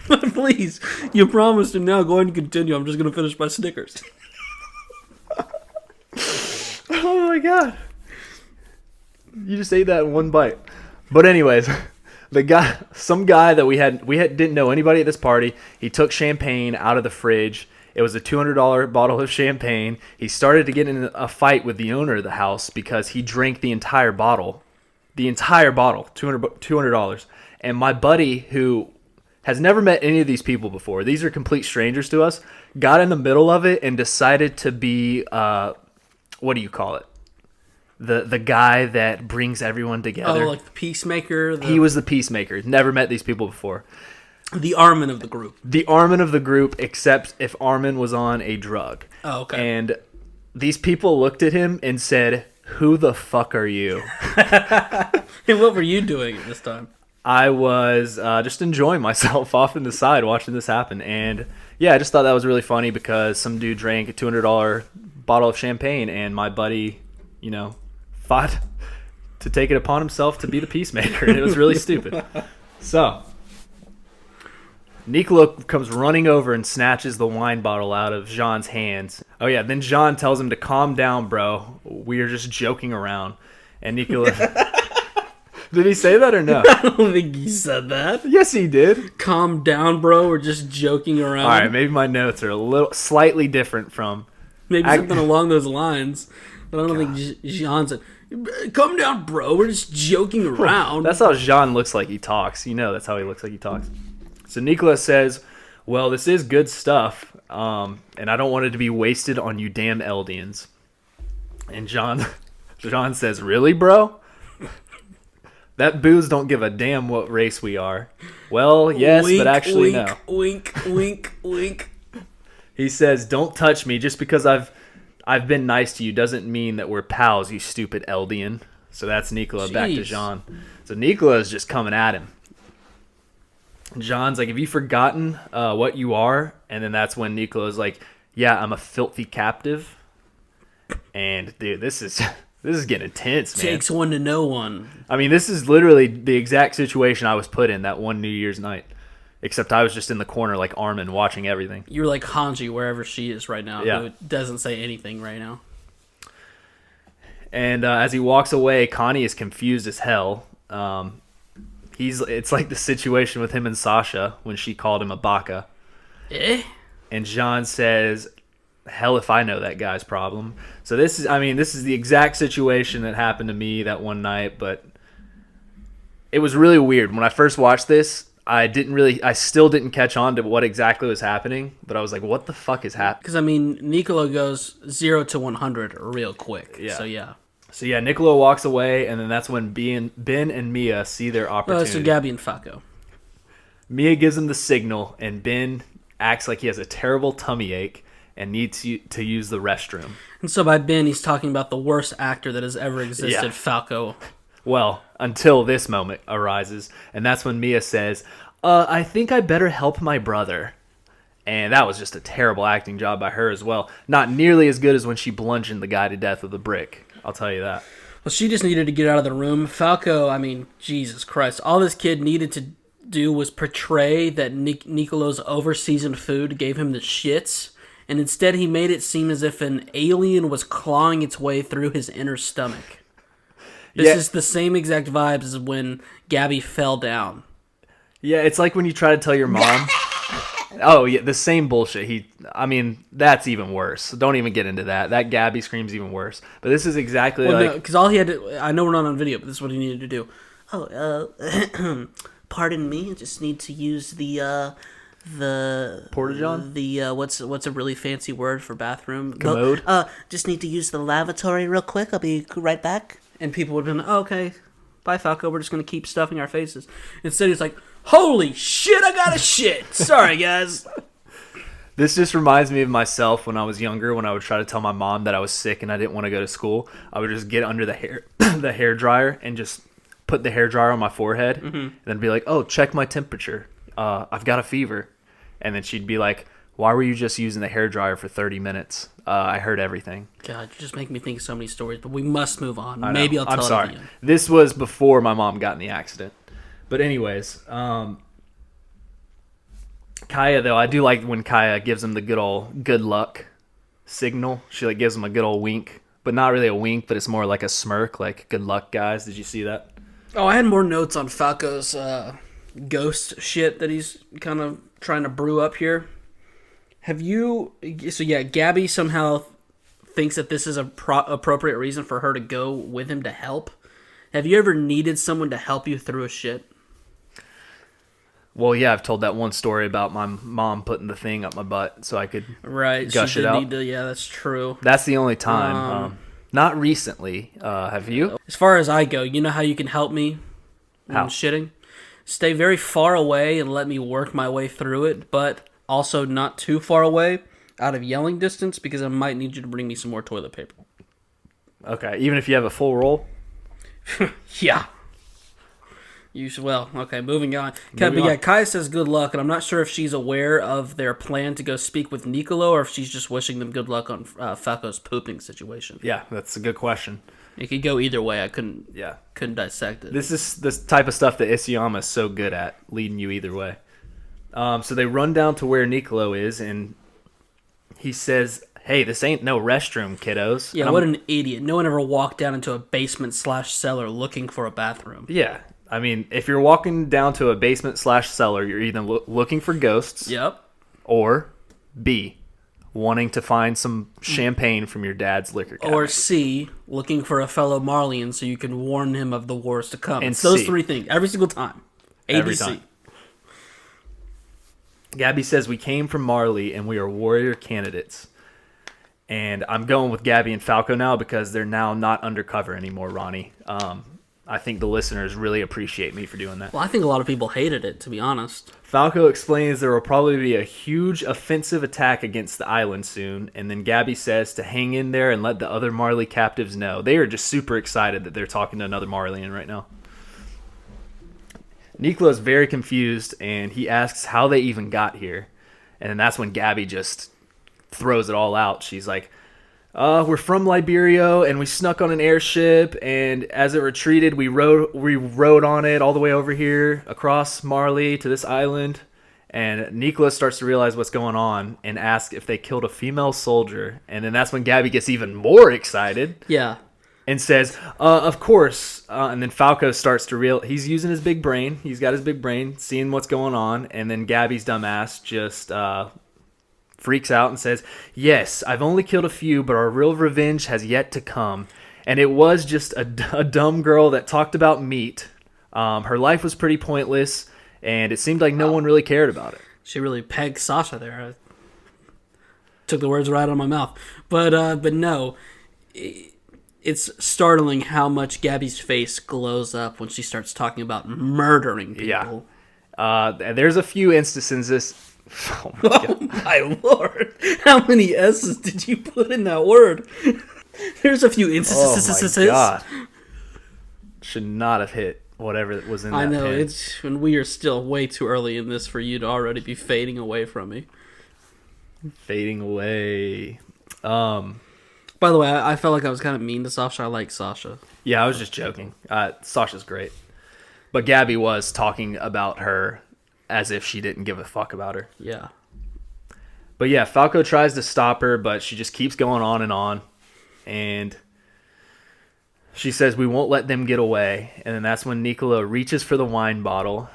But please, you promised, and now go ahead and continue. I'm just going to finish my Snickers. Oh my god. You just ate that in one bite. But anyways, some guy that we didn't know anybody at this party. He took champagne out of the fridge. It was a $200 bottle of champagne. He started to get in a fight with the owner of the house because he drank the entire bottle. The entire bottle, $200. And my buddy, who has never met any of these people before, these are complete strangers to us, got in the middle of it and decided to be, what do you call it? The guy that brings everyone together. Oh, like the peacemaker? He was the peacemaker. Never met these people before. The Armin of the group. The Armin of the group, except if Armin was on a drug. Oh, okay. And these people looked at him and said, "Who the fuck are you?" And what were you doing at this time? I was just enjoying myself off in the side watching this happen. And yeah, I just thought that was really funny because some dude drank a $200 bottle of champagne and my buddy, fought to take it upon himself to be the peacemaker. And it was really stupid. So Nicolo comes running over and snatches the wine bottle out of Jean's hands. Oh yeah, then Jean tells him to calm down, bro. We are just joking around. And Nicolo... Did he say that or no? I don't think he said that. Yes, he did. Calm down, bro. We're just joking around. All right, maybe my notes are slightly different from... Maybe something along those lines. But I don't think Jean said, "Calm down, bro. We're just joking around." That's how Jean looks like he talks. That's how he looks like he talks. So Nicolas says, "Well, this is good stuff, and I don't want it to be wasted on you damn Eldians." And Jean says, "Really, bro? That booze don't give a damn what race we are." Well, yes, wink, but actually wink, no. Wink, wink, wink. He says, "Don't touch me. Just because I've been nice to you doesn't mean that we're pals, you stupid Eldian." So that's Nicola back to Jean. So Nicola is just coming at him. Jean's like, "Have you forgotten what you are?" And then that's when Nicolo's like, "Yeah, I'm a filthy captive." And dude, this is getting intense, man. Takes one to know one. I mean, this is literally the exact situation I was put in that one New Year's night. Except I was just in the corner like Armin watching everything. You're like Hanji wherever she is right now. Yeah. Who doesn't say anything right now. And as he walks away, Connie is confused as hell. It's like the situation with him and Sasha when she called him a baka. Eh? And Jean says, "Hell if I know that guy's problem." So this is the exact situation that happened to me that one night, but it was really weird. When I first watched this, I still didn't catch on to what exactly was happening, but I was like, what the fuck is happening? Because, Nicolo goes 0 to 100 real quick. Yeah. So, yeah, Nicolo walks away, and then that's when Ben and Mia see their opportunity. So Gabby and Falco. Mia gives him the signal, and Ben acts like he has a terrible tummy ache and needs to use the restroom. And so by Ben, he's talking about the worst actor that has ever existed, Yeah. Falco. Well, until this moment arises, and that's when Mia says, "I think I better help my brother." And that was just a terrible acting job by her as well. Not nearly as good as when she bludgeoned the guy to death with a brick. I'll tell you that. Well, she just needed to get out of the room. Falco, Jesus Christ. All this kid needed to do was portray that Nicolo's over-seasoned food gave him the shits, and instead he made it seem as if an alien was clawing its way through his inner stomach. This is the same exact vibes as when Gabby fell down. Yeah, it's like when you try to tell your mom. Oh, yeah, the same bullshit. That's even worse. Don't even get into that. That Gabby scream's even worse. But this is exactly because all he had to... I know we're not on video, but this is what he needed to do. Pardon me, I just need to use the Porta-john? What's a really fancy word for bathroom? Commode? Just need to use the lavatory real quick. I'll be right back. And people would have been, okay, bye Falco, we're just going to keep stuffing our faces. Instead he's like, holy shit, I got a shit. Sorry, guys. This just reminds me of myself when I was younger, when I would try to tell my mom that I was sick and I didn't want to go to school. I would just get under the hair dryer and just put the hair dryer on my forehead and then be like, "Oh, check my temperature. I've got a fever." And then she'd be like, "Why were you just using the hair dryer for 30 minutes? I heard everything." God, you just make me think of so many stories, but we must move on. I know. Maybe I'll tell I'm sorry. it at the end. This was before my mom got in the accident. But anyways, Kaya, though, I do like when Kaya gives him the good old good luck signal. She like gives him a good old wink, but not really a wink, but it's more like a smirk, like good luck, guys. Did you see that? Oh, I had more notes on Falco's ghost shit that he's kind of trying to brew up here. Have you... So, yeah, Gabby somehow thinks that this is a appropriate reason for her to go with him to help. Have you ever needed someone to help you through a shit? Well, yeah, I've told that one story about my mom putting the thing up my butt so I could gush it out. Yeah, that's true. That's the only time. Not recently. Have you? As far as I go, you know how you can help me when I'm shitting? Stay very far away and let me work my way through it, but also not too far away, out of yelling distance, because I might need you to bring me some more toilet paper. Okay, even if you have a full roll? Yeah. Okay, moving on. Yeah, Kaya says good luck, and I'm not sure if she's aware of their plan to go speak with Nicolo, or if she's just wishing them good luck on Falco's pooping situation. Yeah, that's a good question. It could go either way. I couldn't dissect it. This is this type of stuff that Isayama is so good at, leading you either way. So they run down to where Nicolo is, and he says, "Hey, this ain't no restroom, kiddos." Yeah, what an idiot. No one ever walked down into a basement/cellar looking for a bathroom. Yeah. I mean, if you're walking down to a basement/cellar, you're either looking for ghosts. Yep. Or B, wanting to find some champagne from your dad's liquor cabinet. Or C, looking for a fellow Marleyan so you can warn him of the wars to come. And it's those C. three things. Every single time. Every ABC. time. Gabby says, "We came from Marley and we are warrior candidates." And I'm going with Gabby and Falco now because they're now not undercover anymore, Ronnie. I think the listeners really appreciate me for doing that. Well, I think a lot of people hated it, to be honest. Falco explains there will probably be a huge offensive attack against the island soon, and then Gabby says to hang in there and let the other Marley captives know. They are just super excited that they're talking to another Marleyan right now. Nicolo's very confused, and he asks how they even got here. And then that's when Gabby just throws it all out. She's like, we're from Liberia, and we snuck on an airship, and as it retreated, we rode on it all the way over here, across Marley to this island, and Nicolo starts to realize what's going on, and asks if they killed a female soldier, and then that's when Gabby gets even more excited. Yeah. And says, of course, and then Falco starts to he's using his big brain, he's got his big brain, seeing what's going on, and then Gabby's dumbass just freaks out and says, "Yes, I've only killed a few, but our real revenge has yet to come. And it was just a dumb girl that talked about meat. Her life was pretty pointless, and it seemed like no one really cared about it." She really pegged Sasha there. I took the words right out of my mouth. But no, it's startling how much Gabby's face glows up when she starts talking about murdering people. Yeah. There's a few instances. Oh my God. Oh my lord! How many S's did you put in that word? There's a few instances. Oh my God. Should not have hit whatever was in that. I know pen. it's when we are still way too early in this for you to already be fading away from me. Fading away. By the way, I felt like I was kind of mean to Sasha. I like Sasha. Yeah, I was just joking. Sasha's great, but Gabby was talking about her as if she didn't give a fuck about her. Yeah. But yeah, Falco tries to stop her, but she just keeps going on. And she says, "We won't let them get away." And then that's when Nicolo reaches for the wine bottle.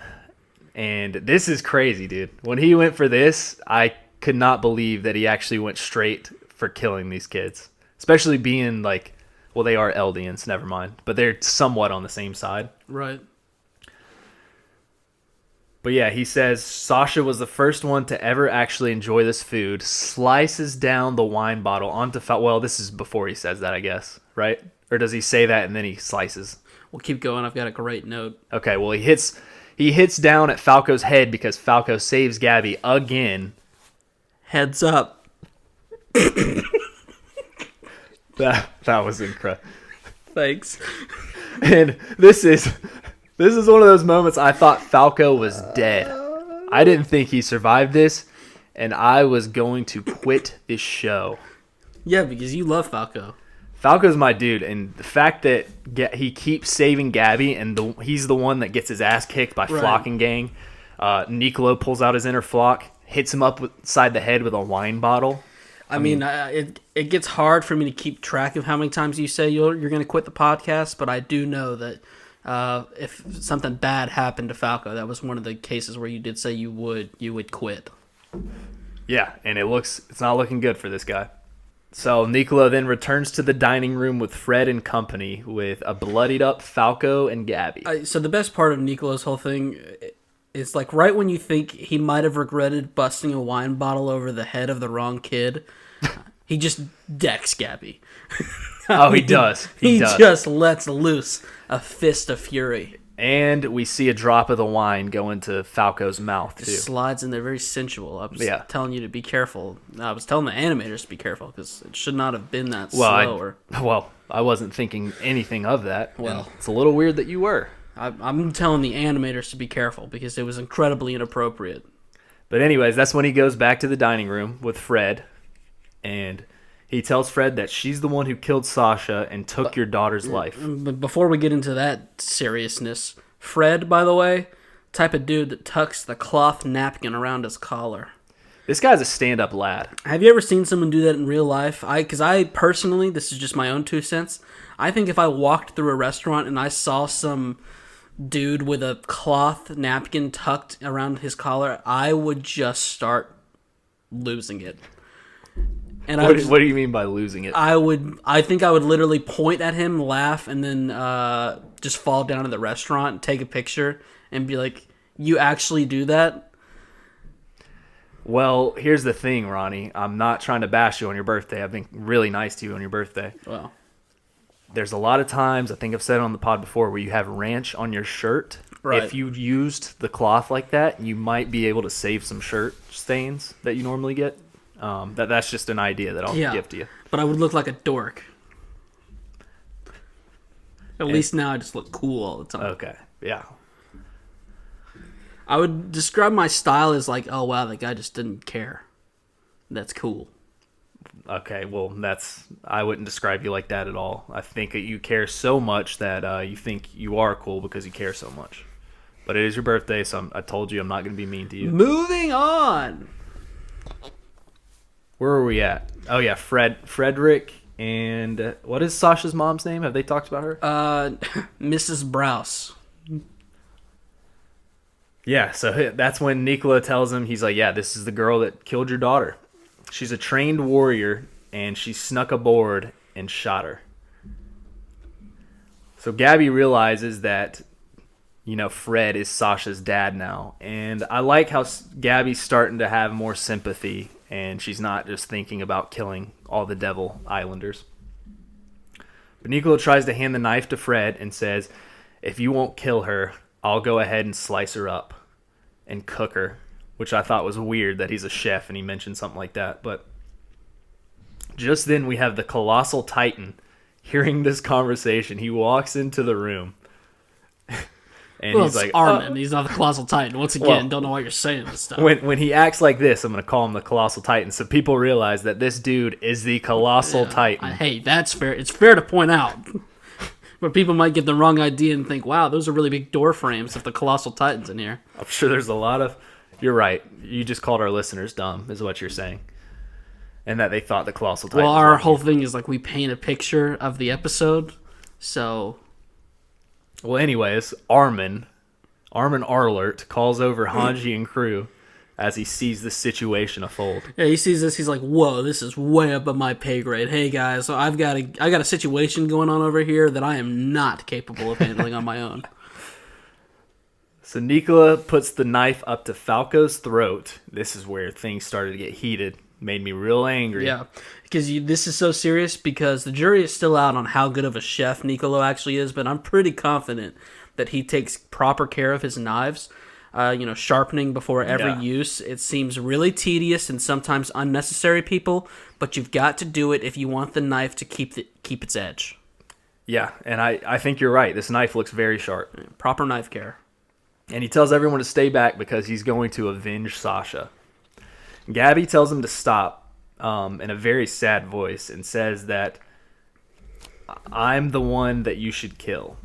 And this is crazy, dude. When he went for this, I could not believe that he actually went straight for killing these kids. Especially being like, well, they are Eldians, never mind. But they're somewhat on the same side. Right. But yeah, he says Sasha was the first one to ever actually enjoy this food, slices down the wine bottle onto well, this is before he says that, I guess, right? Or does he say that and then he slices? Well, keep going. I've got a great note. Okay, well, he hits down at Falco's head because Falco saves Gabby again. Heads up. That was incredible. Thanks. And this is one of those moments I thought Falco was dead. I didn't think he survived this, and I was going to quit this show. Yeah, because you love Falco. Falco's my dude, and the fact that he keeps saving Gabby, and he's the one that gets his ass kicked by Flocking Gang. Nicolo pulls out his inner Flock, hits him upside the head with a wine bottle. I mean, it gets hard for me to keep track of how many times you say you're going to quit the podcast, but I do know that if something bad happened to Falco, that was one of the cases where you did say you would quit. Yeah, and it's not looking good for this guy. So Nicolo then returns to the dining room with Fred and company with a bloodied up Falco and Gabby. So the best part of Nicolo's whole thing is like right when you think he might have regretted busting a wine bottle over the head of the wrong kid, he just decks Gabby. Oh, he does. He just lets loose a fist of fury. And we see a drop of the wine go into Falco's mouth, too. It slides in there, very sensual. I was telling you to be careful. I was telling the animators to be careful because it should not have been that slow. I wasn't thinking anything of that. Well, it's a little weird that you were. I'm telling the animators to be careful because it was incredibly inappropriate. But anyways, that's when he goes back to the dining room with Fred, and he tells Fred that she's the one who killed Sasha and took your daughter's life. But before we get into that seriousness, Fred, by the way, type of dude that tucks the cloth napkin around his collar. This guy's a stand-up lad. Have you ever seen someone do that in real life? Because I personally, this is just my own 2 cents, I think if I walked through a restaurant and I saw some dude with a cloth napkin tucked around his collar, I would just start losing it. And what do you mean by losing it? I think I would literally point at him, laugh, and then just fall down to the restaurant, take a picture, and be like, "You actually do that?" Well, here's the thing, Ronnie. I'm not trying to bash you on your birthday. I've been really nice to you on your birthday. Well, there's a lot of times, I think I've said it on the pod before, where you have ranch on your shirt. Right. If you used the cloth like that, you might be able to save some shirt stains that you normally get. That's just an idea that I'll give to you. But I would look like a dork. At least now I just look cool all the time. Okay, yeah. I would describe my style as like, oh wow, that guy just didn't care. That's cool. Okay, well, I wouldn't describe you like that at all. I think that you care so much that you think you are cool because you care so much. But it is your birthday, so I told you I'm not going to be mean to you. Moving on. Where are we at? Oh, yeah, Frederick, and what is Sasha's mom's name? Have they talked about her? Mrs. Browse. Yeah, so that's when Nicolo tells him, he's like, yeah, this is the girl that killed your daughter. She's a trained warrior, and she snuck aboard and shot her. So Gabby realizes that, Fred is Sasha's dad now. And I like how Gabby's starting to have more sympathy, and she's not just thinking about killing all the Devil Islanders. But Nicolo tries to hand the knife to Fred and says, if you won't kill her, I'll go ahead and slice her up and cook her, which I thought was weird that he's a chef and he mentioned something like that. But just then we have the Colossal Titan hearing this conversation. He walks into the room. And he's like, Armin. He's not the Colossal Titan. Once again, don't know why you're saying this stuff. When he acts like this, I'm going to call him the Colossal Titan, so people realize that this dude is the Colossal Titan. Hey, that's fair. It's fair to point out. But people might get the wrong idea and think, wow, those are really big door frames if the Colossal Titan's in here. I'm sure there's a lot of... You're right. You just called our listeners dumb, is what you're saying. And that they thought the Colossal Titan... Well, our whole thing is like we paint a picture of the episode, so... Well, anyways, Armin Arlert calls over Hanji and crew as he sees the situation unfold. Yeah, he sees this. He's like, "Whoa, this is way above my pay grade. Hey guys, so I got a situation going on over here that I am not capable of handling on my own." So Nicolo puts the knife up to Falco's throat. This is where things started to get heated. Made me real angry. Yeah, because this is so serious because the jury is still out on how good of a chef Nicolo actually is, but I'm pretty confident that he takes proper care of his knives. Sharpening before every use. It seems really tedious and sometimes unnecessary, people, but you've got to do it if you want the knife to keep its edge. Yeah, and I think you're right. This knife looks very sharp. Proper knife care. And he tells everyone to stay back because he's going to avenge Sasha. Gabby tells him to stop in a very sad voice and says that I'm the one that you should kill.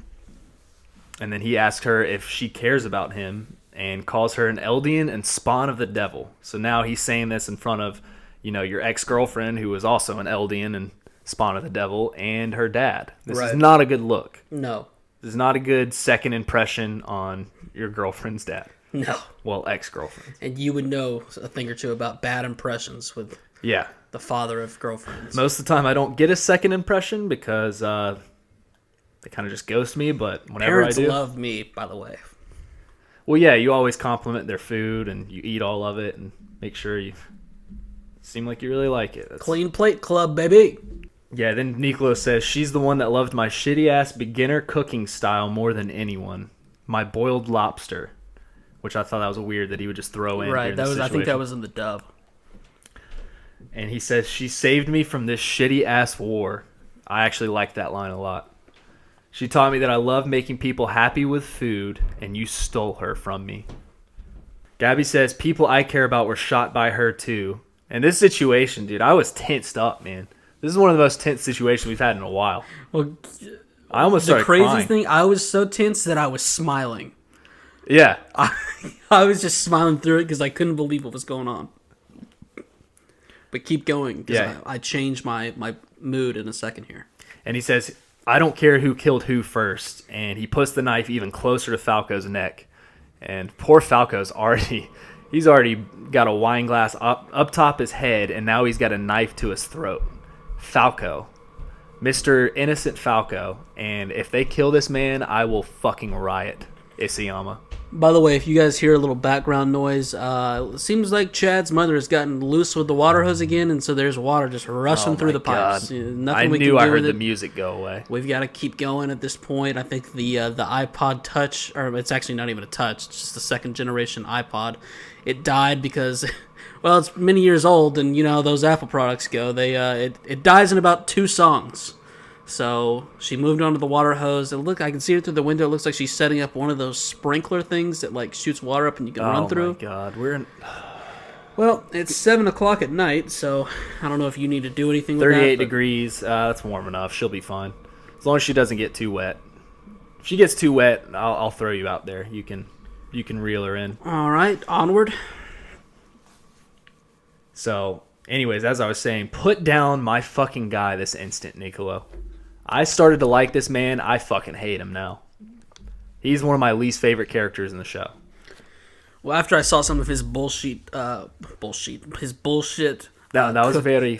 And then he asks her if she cares about him, and calls her an Eldian and spawn of the devil. So now he's saying this in front of, your ex-girlfriend, who was also an Eldian and spawn of the devil, and her dad. This is not a good look. No. This is not a good second impression on your girlfriend's dad. No. Well, ex-girlfriend. And you would know a thing or two about bad impressions with the father of girlfriends. Most of the time I don't get a second impression because they kind of just ghost me, but whenever Parents I do... love me, by the way. Well, yeah, you always compliment their food and you eat all of it and make sure you seem like you really like it. Clean plate club, baby. Yeah, then Nicolo says, she's the one that loved my shitty-ass beginner cooking style more than anyone. My boiled lobster. Which I thought that was weird that he would just throw in. Right, I think that was in the dub. And he says, she saved me from this shitty-ass war. I actually like that line a lot. She taught me that I love making people happy with food, and you stole her from me. Gabby says, people I care about were shot by her too. And this situation, dude, I was tensed up, man. This is one of the most tense situations we've had in a while. Well, I almost started crying. The craziest thing, I was so tense that I was smiling. Yeah. I was just smiling through it because I couldn't believe what was going on. But keep going, because I changed my mood in a second here. And he says, I don't care who killed who first. And he puts the knife even closer to Falco's neck. And poor Falco's he's already got a wine glass up top his head, and now he's got a knife to his throat. Falco. Mr. Innocent Falco. And if they kill this man, I will fucking riot. Isayama. By the way, if you guys hear a little background noise, it seems like Chad's mother has gotten loose with the water hose again, and so there's water just rushing through the pipes. Nothing we can do I with heard it. the music go away. We've got to keep going at this point. I think the iPod Touch, or it's actually not even a Touch, it's just the second generation iPod. It died because, well, it's many years old, and you know how those Apple products go. It dies in about 2 songs. So she moved on to the water hose, and look, I can see it through the window. It looks like she's setting up one of those sprinkler things that like shoots water up and you can run through. Oh my god, Well, it's 7 o'clock at night, so I don't know if you need to do anything with that. 38 degrees, that's warm enough. She'll be fine. As long as she doesn't get too wet. If she gets too wet, I'll throw you out there. You can reel her in. All right, onward. So, anyways, as I was saying, put down my fucking guy this instant, Nicolo. I started to like this man. I fucking hate him now. He's one of my least favorite characters in the show. Well, after I saw some of his bullshit. That was very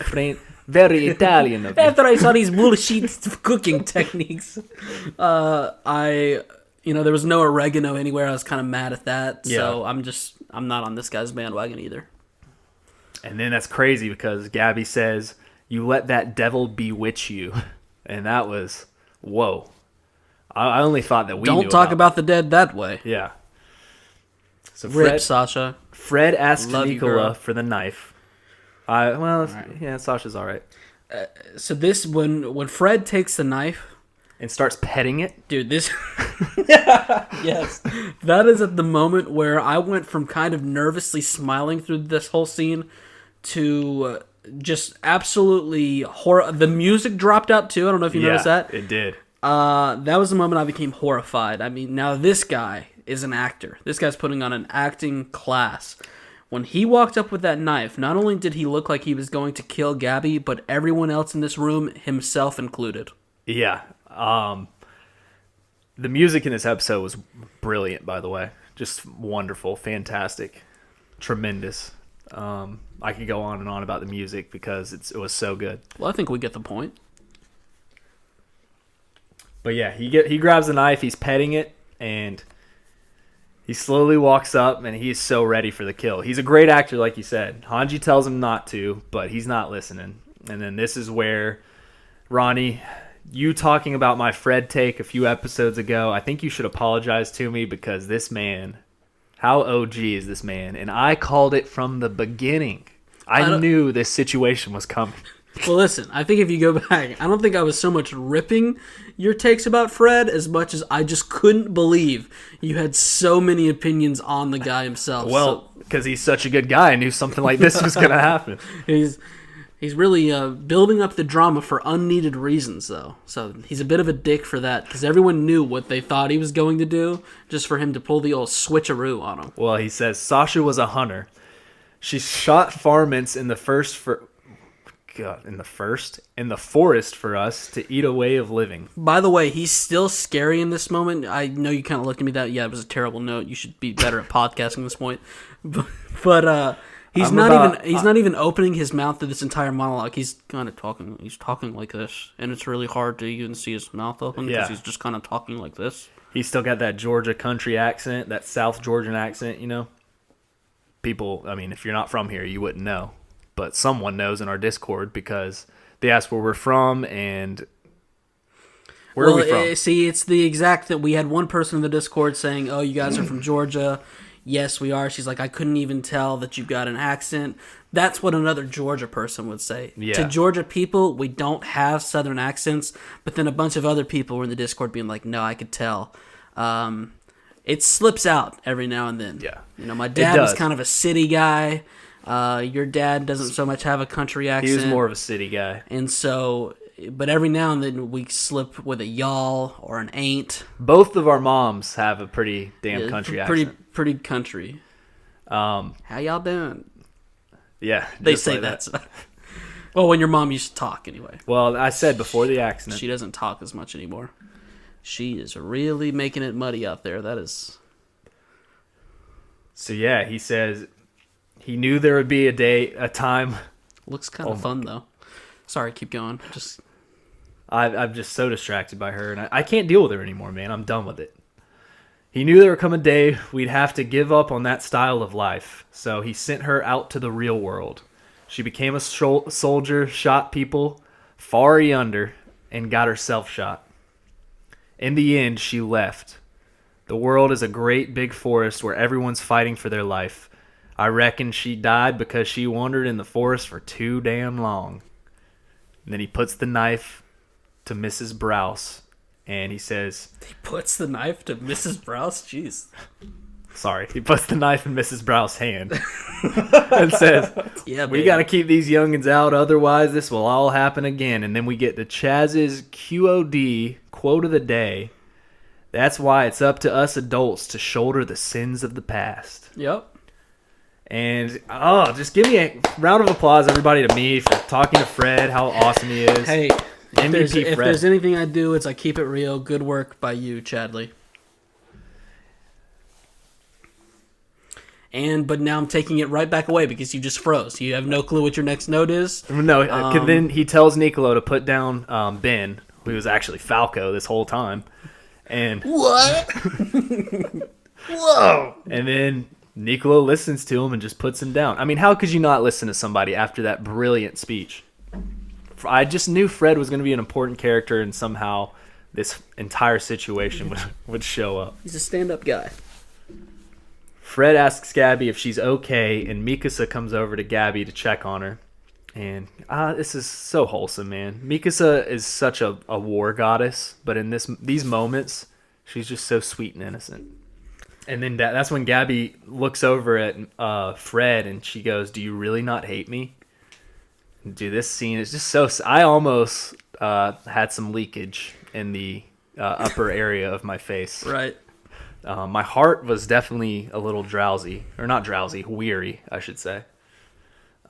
Italian of you. After I saw these bullshit cooking techniques, there was no oregano anywhere. I was kind of mad at that. Yeah. So I'm not on this guy's bandwagon either. And then that's crazy because Gabby says, you let that devil bewitch you. And that was, whoa. I only thought that we Don't talk about the dead that way. Yeah. So Rip, Sasha. Fred asked Love you, Nicola girl. for the knife. Sasha's all right. So this, when Fred takes the knife. And starts petting it. Dude, this... Yes. That is at the moment where I went from kind of nervously smiling through this whole scene to... just absolutely horror. The music dropped out too. I don't know if you noticed that. It did. That was the moment I became horrified. I mean, now this guy is an actor. This guy's putting on an acting class. When he walked up with that knife, not only did he look like he was going to kill Gabby, but everyone else in this room, himself included. Yeah. The music in this episode was brilliant, by the way. Just wonderful, fantastic, tremendous. I could go on and on about the music because it was so good. Well, I think we get the point. But yeah, he grabs the knife, he's petting it, and he slowly walks up, and he's so ready for the kill. He's a great actor, like you said. Hanji tells him not to, but he's not listening. And then this is where, Ronnie, you talking about my Fred take a few episodes ago, I think you should apologize to me because this man... How OG is this man? And I called it from the beginning. I knew this situation was coming. Well, listen, I think if you go back, I don't think I was so much ripping your takes about Fred as much as I just couldn't believe you had so many opinions on the guy himself. Well, because he's such a good guy, I knew something like this was going to happen. He's He's really building up the drama for unneeded reasons, though. So he's a bit of a dick for that, because everyone knew what they thought he was going to do, just for him to pull the old switcheroo on him. Well, he says, Sasha was a hunter. She shot varmints in the forest for us to eat a way of living. By the way, he's still scary in this moment. I know you kind of looked at me that, yeah, it was a terrible note. You should be better at podcasting at this point. But he's not even opening his mouth through this entire monologue. He's kind of talking. He's talking like this, and it's really hard to even see his mouth open because he's just kind of talking like this. He's still got that Georgia country accent, that South Georgian accent, you know? People, I mean, if you're not from here, you wouldn't know. But someone knows in our Discord because they ask where we're from and where are we from? See, it's the exact that we had one person in the Discord saying, "Oh, you guys are from Georgia." Yes, we are. She's like, I couldn't even tell that you've got an accent. That's what another Georgia person would say. Yeah. To Georgia people, we don't have Southern accents. But then a bunch of other people were in the Discord being like, no, I could tell. It slips out every now and then. Yeah. You know, my dad was kind of a city guy. Your dad doesn't so much have a country accent. He was more of a city guy. And so, but every now and then we slip with a y'all or an ain't. Both of our moms have a pretty damn country accent. Pretty country. How y'all doing? Yeah. They say like that. Well, when your mom used to talk anyway. Well, I said before the accident. She doesn't talk as much anymore. She is really making it muddy out there. That is. So yeah, he says he knew there would be a time. Looks kind of fun though. Sorry, keep going. I'm just so distracted by her, and I can't deal with her anymore, man. I'm done with it. He knew there would come a day we'd have to give up on that style of life, so he sent her out to the real world. She became a soldier, shot people far yonder, and got herself shot. In the end, she left. The world is a great big forest where everyone's fighting for their life. I reckon she died because she wandered in the forest for too damn long. And then he puts the knife to Mrs. Browse, and he says... He puts the knife to Mrs. Browse? Jeez. Sorry. He puts the knife in Mrs. Browse's hand and says, we got to keep these youngins out, otherwise this will all happen again. And then we get to Chaz's QOD, quote of the day. That's why it's up to us adults to shoulder the sins of the past. Yep. And, just give me a round of applause, everybody, to me for talking to Fred, how awesome he is. Hey, if there's anything I do, it's I keep it real. Good work by you, Chadley. But now I'm taking it right back away because you just froze. You have no clue what your next note is. No, then he tells Nicolo to put down Ben, who was actually Falco this whole time. And what? Whoa! And then Nicolo listens to him and just puts him down. I mean, how could you not listen to somebody after that brilliant speech? I just knew Fred was going to be an important character, and somehow this entire situation would show up. He's a stand-up guy. Fred asks Gabby if she's okay, and Mikasa comes over to Gabby to check on her. And this is so wholesome, man. Mikasa is such a war goddess, but in these moments, she's just so sweet and innocent. And then that's when Gabby looks over at Fred, and she goes, "Do you really not hate me?" Dude, this scene is just so... I almost had some leakage in the upper area of my face. Right. My heart was definitely a little drowsy. Or not drowsy, weary, I should say.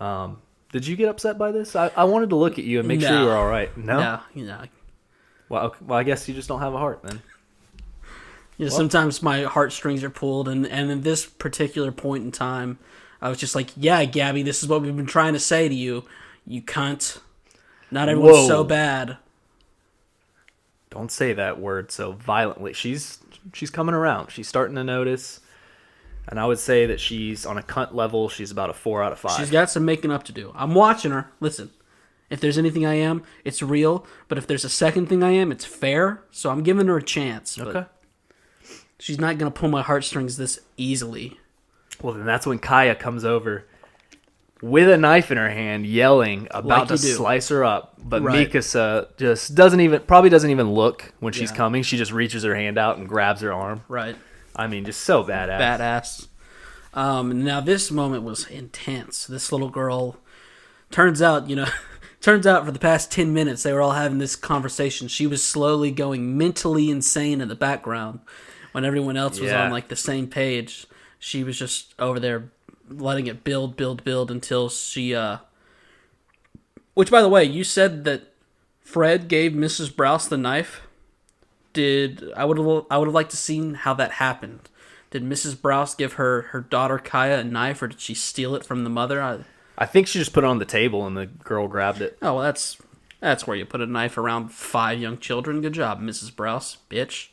Did you get upset by this? I wanted to look at you and make sure you were all right. No? No. Well, I guess you just don't have a heart then. Sometimes my heartstrings are pulled, and in this particular point in time, I was just like, yeah, Gabby, this is what we've been trying to say to you. You cunt. Not everyone's so bad. Don't say that word so violently. She's coming around. She's starting to notice. And I would say that she's on a cunt level. She's about a 4 out of 5. She's got some making up to do. I'm watching her. Listen, if there's anything I am, it's real. But if there's a second thing I am, it's fair. So I'm giving her a chance. Okay. She's not going to pull my heartstrings this easily. Well, then that's when Kaya comes over with a knife in her hand, yelling, about to slice her up. But Mikasa just doesn't even look when she's coming. She just reaches her hand out and grabs her arm. Right. I mean, just so badass. Now, this moment was intense. This little girl Turns out, for the past 10 minutes, they were all having this conversation. She was slowly going mentally insane in the background when everyone else was on like the same page. She was just over there letting it build until she, which by the way, you said that Fred gave Mrs. Browse the knife. I would have liked to seen how that happened. Did Mrs. Browse give her daughter Kaya a knife, or did she steal it from the mother? I think she just put it on the table and the girl grabbed it. Oh, well, that's where you put a knife around 5 young children. Good job, Mrs. Browse, bitch.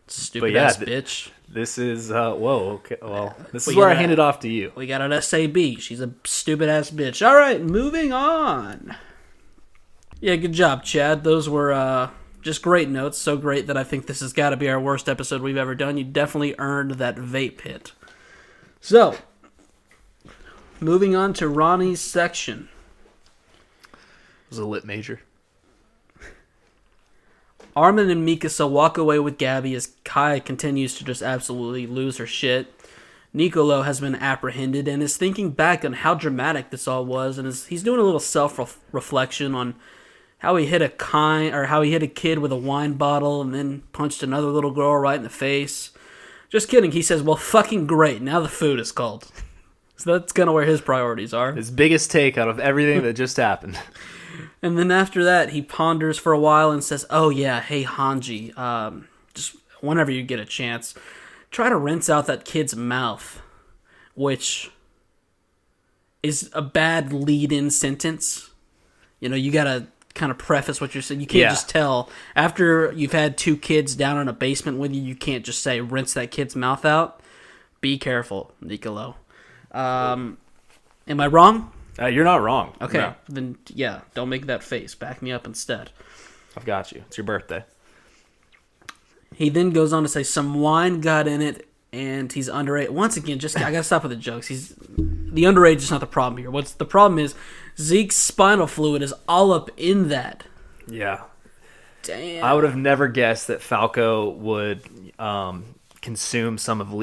Stupid ass bitch. This is whoa. Okay, well, this is where I hand it off to you. We got an SAB. She's a stupid ass bitch. All right, moving on. Yeah, good job, Chad. Those were just great notes. So great that I think this has got to be our worst episode we've ever done. You definitely earned that vape hit. So, moving on to Ronnie's section. It was a lit major. Armin and Mikasa walk away with Gabby as Kai continues to just absolutely lose her shit. Nicolo has been apprehended and is thinking back on how dramatic this all was, and he's doing a little self-reflection on how he hit a kid with a wine bottle and then punched another little girl right in the face. Just kidding. He says, well, fucking great. Now the food is cold. So that's kind of where his priorities are. His biggest take out of everything that just happened. And then after that, he ponders for a while and says, oh yeah, hey Hanji, just whenever you get a chance, try to rinse out that kid's mouth, which is a bad lead-in sentence. You gotta kind of preface what you're saying. You can't just tell. After you've had 2 kids down in a basement with you, you can't just say, rinse that kid's mouth out. Be careful, Nicolo. Am I wrong? You're not wrong. Okay, no. Then don't make that face. Back me up instead. I've got you. It's your birthday. He then goes on to say some wine got in it and he's underage. Once again, I gotta stop with the jokes. The underage is not the problem here. What's the problem is Zeke's spinal fluid is all up in that. Yeah. Damn. I would have never guessed that Falco would consume some of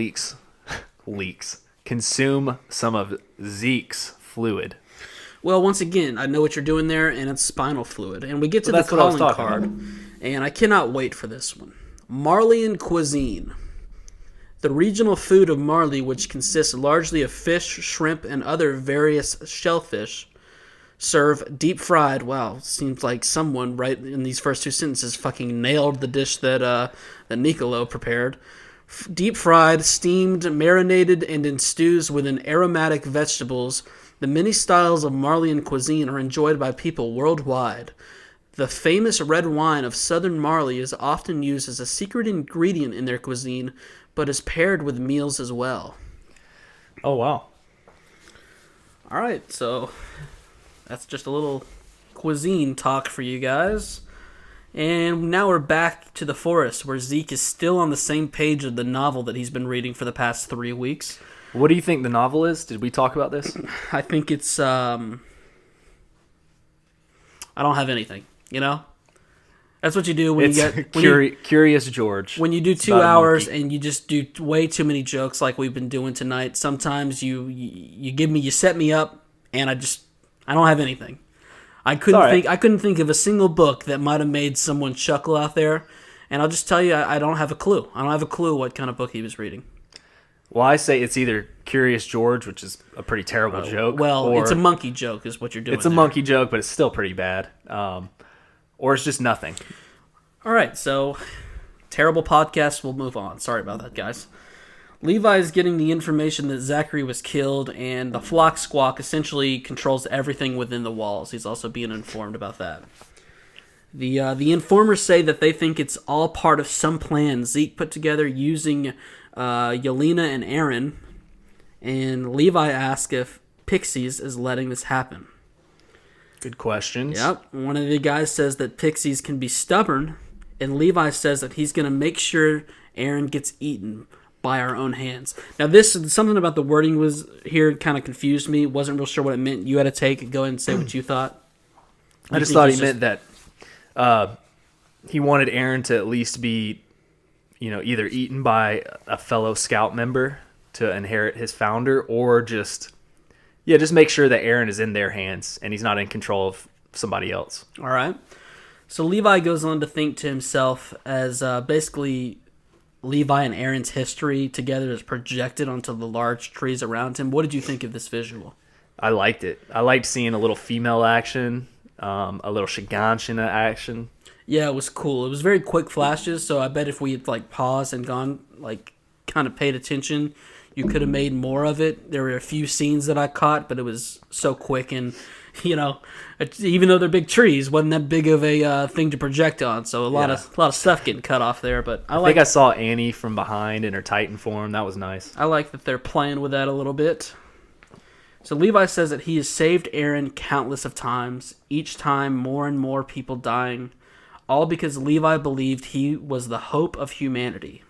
consume some of Zeke's fluid. Well, once again, I know what you're doing there, and it's spinal fluid. And we get to the calling card, and I cannot wait for this one. Marleyan cuisine. The regional food of Marley, which consists largely of fish, shrimp, and other various shellfish, serve deep-fried. Wow, seems like someone right in these first 2 sentences fucking nailed the dish that Nicolo prepared. Deep-fried, steamed, marinated, and in stews within aromatic vegetables, the many styles of Marleyan cuisine are enjoyed by people worldwide. The famous red wine of southern Marley is often used as a secret ingredient in their cuisine, but is paired with meals as well. Oh, wow. All right, so that's just a little cuisine talk for you guys. And now we're back to the forest, where Zeke is still on the same page of the novel that he's been reading for the past 3 weeks. What do you think the novel is? Did we talk about this? I think it's, I don't have anything, That's what you do when Curious George. When you do 2 hours and you just do way too many jokes like we've been doing tonight. Sometimes you set me up, and I don't have anything. I couldn't think of a single book that might have made someone chuckle out there, and I'll just tell you, I don't have a clue. I don't have a clue what kind of book he was reading. Well, I say it's either Curious George, which is a pretty terrible joke. Well, or it's a monkey joke is what you're doing. It's a monkey joke, but it's still pretty bad. Or it's just nothing. All right, so terrible podcast. We'll move on. Sorry about that, guys. Levi is getting the information that Zachary was killed, and the flock squawk essentially controls everything within the walls. He's also being informed about that. The informers say that they think it's all part of some plan Zeke put together using Yelena and Aaron, and Levi asks if Pixies is letting this happen. Good questions. Yep. One of the guys says that Pixies can be stubborn, and Levi says that he's going to make sure Aaron gets eaten by our own hands. Now, something about the wording was here kind of confused me. Wasn't real sure what it meant. You had a take. Go ahead and say what you thought. I just thought he meant that he wanted Aaron to at least be, either eaten by a fellow scout member to inherit his founder, or just Yeah, just make sure that Aaron is in their hands and he's not in control of somebody else. All right. So Levi goes on to think to himself as basically Levi and Aaron's history together is projected onto the large trees around him. What did you think of this visual? I liked it. I liked seeing a little female action, a little Shiganshina action. Yeah, it was cool. It was very quick flashes, so I bet if we had like paused and gone like kind of paid attention, you could have made more of it. There were a few scenes that I caught, but it was so quick and even though they're big trees, wasn't that big of a thing to project on. So a lot of stuff getting cut off there. But I think I saw Annie from behind in her Titan form. That was nice. I like that they're playing with that a little bit. So Levi says that he has saved Aaron countless of times, each time more and more people dying, all because Levi believed he was the hope of humanity.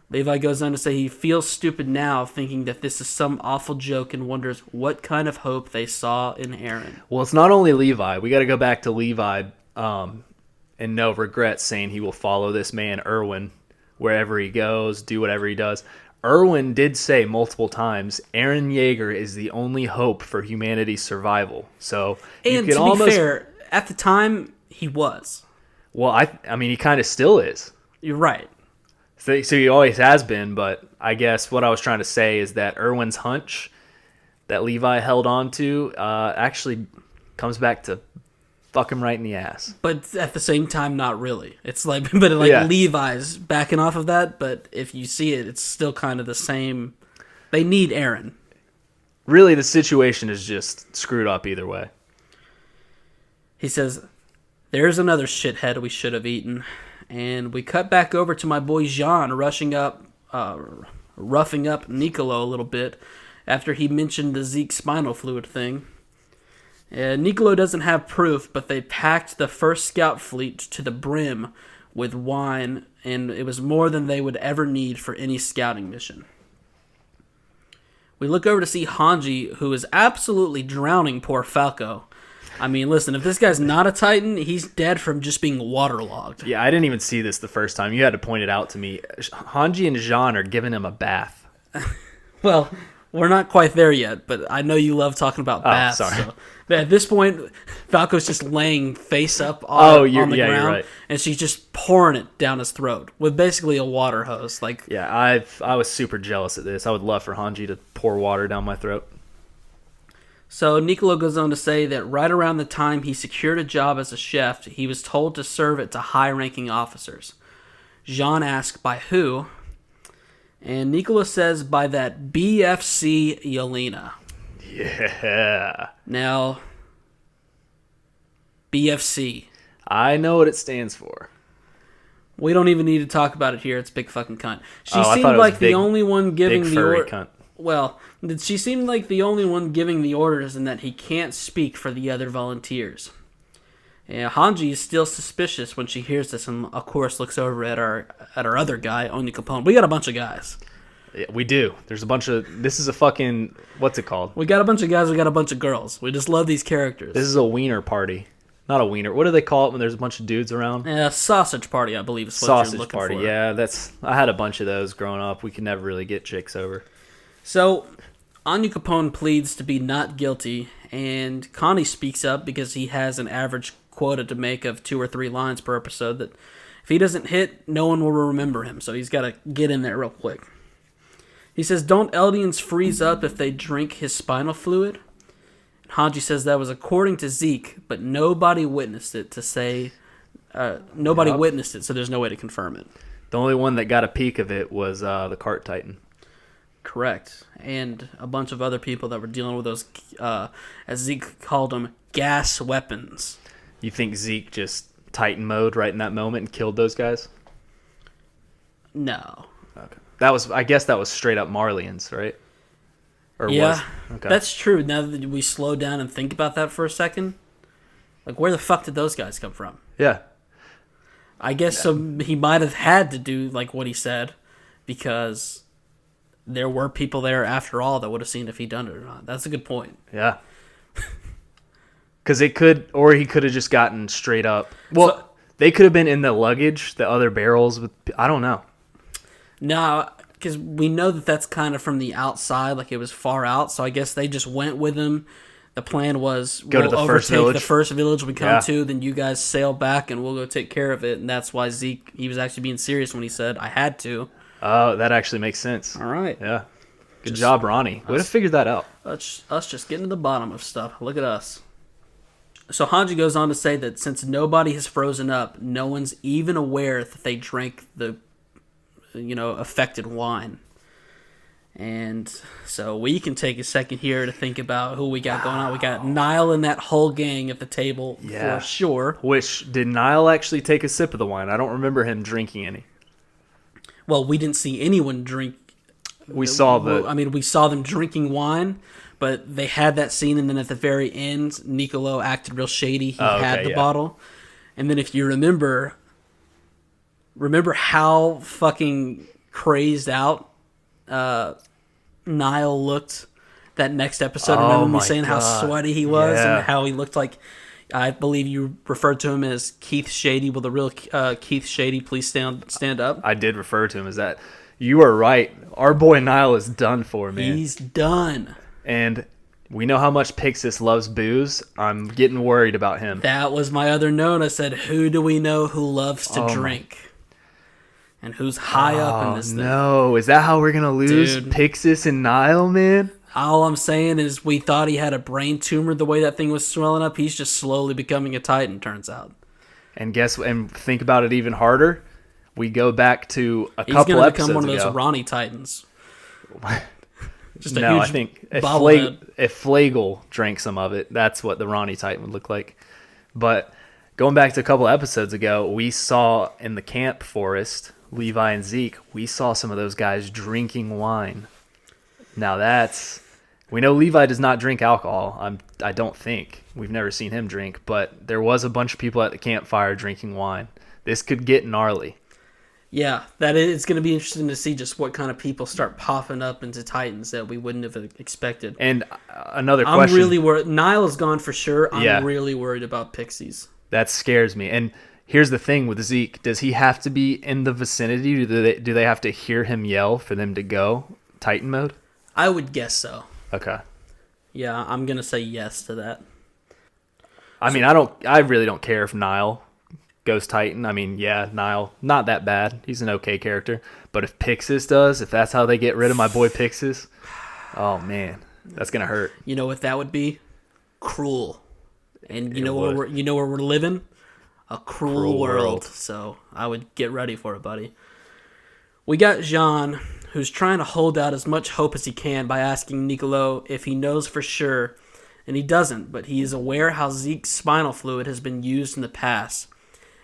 Levi goes on to say he feels stupid now thinking that this is some awful joke and wonders what kind of hope they saw in Aaron. Well, it's not only Levi. We got to go back to Levi and no regrets saying he will follow this man, Erwin, wherever he goes, do whatever he does. Erwin did say multiple times, Aaron Yeager is the only hope for humanity's survival. So, and you can be fair, at the time, he was. Well, I mean, he kind of still is. You're right. So he always has been, but I guess what I was trying to say is that Erwin's hunch that Levi held on to actually comes back to fuck him right in the ass. But at the same time, not really. It's like, Levi's backing off of that, but if you see it, it's still kind of the same. They need Aaron. Really, the situation is just screwed up either way. He says, there's another shithead we should have eaten. And we cut back over to my boy Jean roughing up Nicolo a little bit after he mentioned the Zeke spinal fluid thing. Nicolo doesn't have proof, but they packed the first scout fleet to the brim with wine, and it was more than they would ever need for any scouting mission. We look over to see Hanji, who is absolutely drowning poor Falco. I mean, listen, if this guy's not a Titan, he's dead from just being waterlogged. Yeah, I didn't even see this the first time. You had to point it out to me. Hanji and Jean are giving him a bath. Well, we're not quite there yet, but I know you love talking about baths. Sorry. So at this point, Falco's just laying face up on the ground, you're right. And she's just pouring it down his throat with basically a water hose. Yeah, I was super jealous of this. I would love for Hanji to pour water down my throat. So Nicolo goes on to say that right around the time he secured a job as a chef, he was told to serve it to high-ranking officers. Jean asks by who, and Nicolo says by that BFC Yelena. Yeah. Now, BFC. I know what it stands for. We don't even need to talk about it here. It's big fucking cunt. She seemed seemed like big, the only one giving big the furry order. cunt. Well, she seemed like the only one giving the orders and that he can't speak for the other volunteers. Hanji is still suspicious when she hears this and, of course, looks over at our other guy, Oni Capone. We got a bunch of guys. Yeah, we do. There's a bunch of... This is a fucking... What's it called? We got a bunch of guys, we got a bunch of girls. We just love these characters. This is a wiener party. Not a wiener. What do they call it when there's a bunch of dudes around? Sausage party, I believe is what sausage you're looking party. for. Yeah, I had a bunch of those growing up. We could never really get chicks over. So, Anu Capone pleads to be not guilty, and Connie speaks up because he has an average quota to make of 2 or 3 lines per episode that if he doesn't hit, no one will remember him, so he's got to get in there real quick. He says, don't Eldians freeze up if they drink his spinal fluid? Hanji says that was according to Zeke, but nobody witnessed it witnessed it, so there's no way to confirm it. The only one that got a peek of it was the Cart Titan. Correct. And a bunch of other people that were dealing with those, as Zeke called them, gas weapons. You think Zeke just Titan mode right in that moment and killed those guys? No. Okay. I guess that was straight up Marlians, right? Yeah, okay. That's true. Now that we slow down and think about that for a second, like where the fuck did those guys come from? Yeah. I guess so. He might have had to do like what he said because there were people there after all that would have seen if he'd done it or not. That's a good point. Yeah. Because he could have just gotten straight up. Well, they could have been in the luggage, the other barrels. I don't know. No, because we know that that's kind of from the outside, like it was far out. So I guess they just went with him. The plan was Go to the first village. The first village we come Yeah. to, then you guys sail back and we'll go take care of it. And that's why Zeke, he was actually being serious when he said, I had to. Oh, that actually makes sense. All right. Yeah. Good job, Ronnie. Way to figure that out. Us just getting to the bottom of stuff. Look at us. So Hanji goes on to say that since nobody has frozen up, no one's even aware that they drank the, affected wine. And so we can take a second here to think about who we got going on. We got Niall and that whole gang at the table for sure. Which, did Niall actually take a sip of the wine? I don't remember him drinking any. Well, we didn't see anyone drink. We saw we saw them drinking wine, but they had that scene, and then at the very end, Nicolo acted real shady. He had the bottle. And then if you remember how fucking crazed out Niall looked that next episode. Remember me saying how sweaty he was and how he looked like, I believe you referred to him as Keith Shady. Will the real Keith Shady please stand up? I did refer to him as that. You are right. Our boy Niall is done for, man. He's done. And we know how much Pixis loves booze. I'm getting worried about him. That was my other note. I said, who do we know who loves to drink? And who's high up in this thing? No, is that how we're going to lose Pixis and Niall, man? All I'm saying is we thought he had a brain tumor the way that thing was swelling up. He's just slowly becoming a Titan, turns out. And think about it even harder. We go back to a couple episodes ago. He's going to become one of those Ronnie Titans. Just a huge I think if Flagle drank some of it, that's what the Ronnie Titan would look like. But going back to a couple episodes ago, we saw in the camp forest, Levi and Zeke, we saw some of those guys drinking wine. Now we know Levi does not drink alcohol. I don't think. We've never seen him drink, but there was a bunch of people at the campfire drinking wine. This could get gnarly. Yeah, it's going to be interesting to see just what kind of people start popping up into Titans that we wouldn't have expected. And another question. I'm really worried. Niall is gone for sure. I'm really worried about Pixies. That scares me. And here's the thing with Zeke. Does he have to be in the vicinity? Do they have to hear him yell for them to go Titan mode? I would guess so. Okay. Yeah, I'm going to say yes to that. I really don't care if Niall goes Titan. Niall, not that bad. He's an okay character. But if Pixis does, if that's how they get rid of my boy Pixis, oh man, that's gonna hurt. You know what that would be? Cruel. And you know where we're living? A cruel world. So I would get ready for it, buddy. We got Jean, who's trying to hold out as much hope as he can by asking Nicolo if he knows for sure, and he doesn't, but he is aware how Zeke's spinal fluid has been used in the past,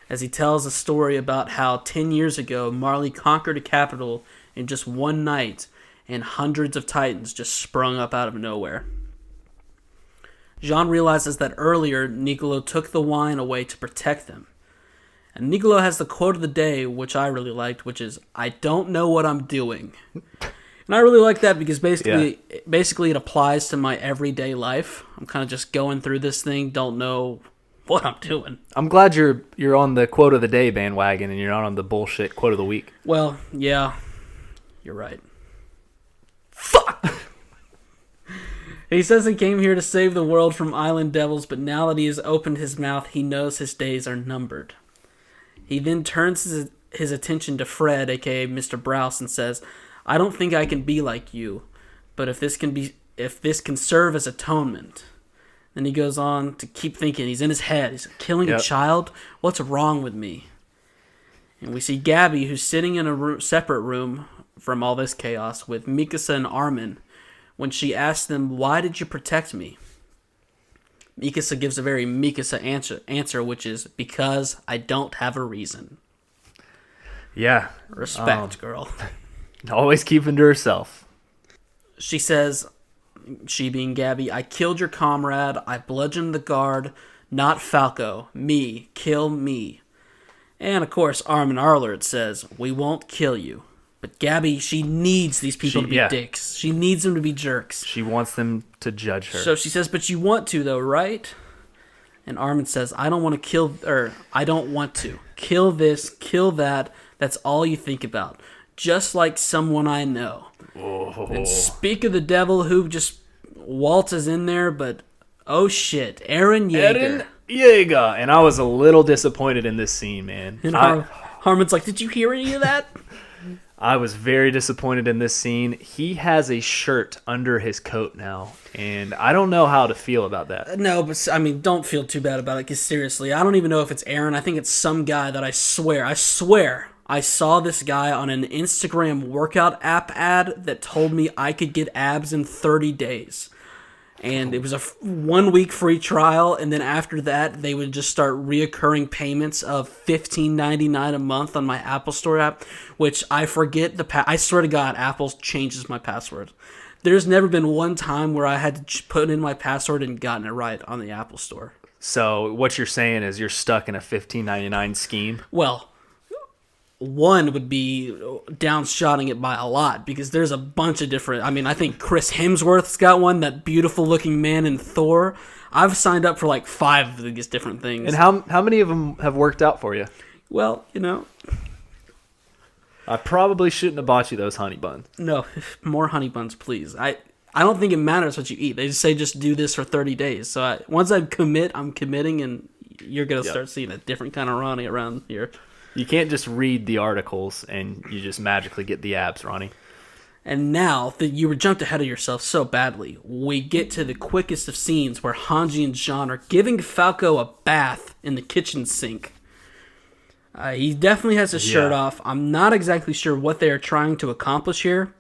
as he tells a story about how 10 years ago Marley conquered a capital in just one night and hundreds of Titans just sprung up out of nowhere. Jean realizes that earlier Nicolo took the wine away to protect them. And Nicolo has the quote of the day, which I really liked, which is, "I don't know what I'm doing." And I really like that because basically it applies to my everyday life. I'm kind of just going through this thing, don't know what I'm doing. I'm glad you're on the quote of the day bandwagon and you're not on the bullshit quote of the week. Well, yeah, you're right. Fuck! He says he came here to save the world from island devils, but now that he has opened his mouth, he knows his days are numbered. He then turns his attention to Fred, aka Mr. Browse, and says, "I don't think I can be like you, but if this can serve as atonement." Then he goes on to keep thinking. He's in his head. He's killing a child? What's wrong with me? And we see Gabby, who's sitting in a separate room from all this chaos with Mikasa and Armin, when she asks them, "Why did you protect me?" Mikasa gives a very Mikasa answer, which is, "Because I don't have a reason." Yeah. Respect, girl. Always keeping to herself. She says, she being Gabby, "I killed your comrade. I bludgeoned the guard. Not Falco. Me. Kill me." And of course, Armin Arlert says, "We won't kill you." But Gabby, she needs these people to be dicks. She needs them to be jerks. She wants them to judge her. So she says, "But you want to, though, right?" And Armin says, I don't want to. Kill this, kill that. That's all you think about. just like someone I know. Oh. And speak of the devil who just waltzes in there, but oh shit, Aaron Yeager. And I was a little disappointed in this scene, man. And Harmon's like, did you hear any of that? I was very disappointed in this scene. He has a shirt under his coat now, and I don't know how to feel about that. No, but I mean, don't feel too bad about it, because seriously, I don't even know if it's Aaron. I think it's some guy that I swear, I saw this guy on an Instagram workout app ad that told me I could get abs in 30 days. And it was a 1 week free trial, and then after that, they would just start reoccurring payments of $15.99 a month on my Apple Store app, which I forget I swear to God, Apple changes my password. There's never been one time where I had to put in my password and gotten it right on the Apple Store. So what you're saying is you're stuck in a $15.99 scheme? Well, one would be downshotting it by a lot, because there's a bunch of different... I mean, I think Chris Hemsworth's got one, that beautiful-looking man in Thor. I've signed up for like 5 of these different things. And how many of them have worked out for you? Well, you know... I probably shouldn't have bought you those honey buns. No, more honey buns, please. I don't think it matters what you eat. They just say just do this for 30 days. So once I commit, I'm committing, and you're going to start seeing a different kind of Ronnie around here. You can't just read the articles and you just magically get the abs, Ronnie. And now that you were jumped ahead of yourself so badly, we get to the quickest of scenes where Hanji and Jean are giving Falco a bath in the kitchen sink. He definitely has his shirt off. I'm not exactly sure what they are trying to accomplish here.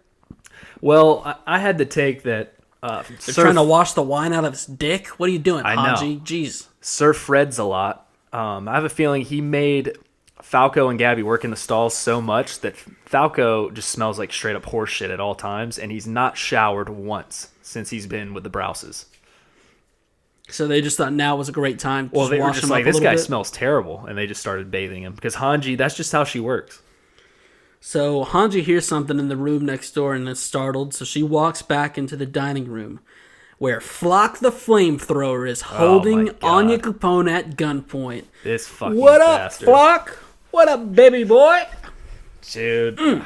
Well, I had to take that... They're trying to wash the wine out of his dick? What are you doing, Hanji? Know. Jeez. Sir Fred's a lot. I have a feeling he made Falco and Gabby work in the stalls so much that Falco just smells like straight up horse shit at all times, and he's not showered once since he's been with the Brouses. So they just thought now was a great time to they were wash just him like, up a this little guy bit. smells terrible, and they just started bathing him. Because Hanji, that's just how she works. So Hanji hears something in the room next door and is startled, so she walks back into the dining room, where Flock the Flamethrower is holding Anya Capone at gunpoint. This fucking What up, bastard. Flock? What up, baby boy? Dude.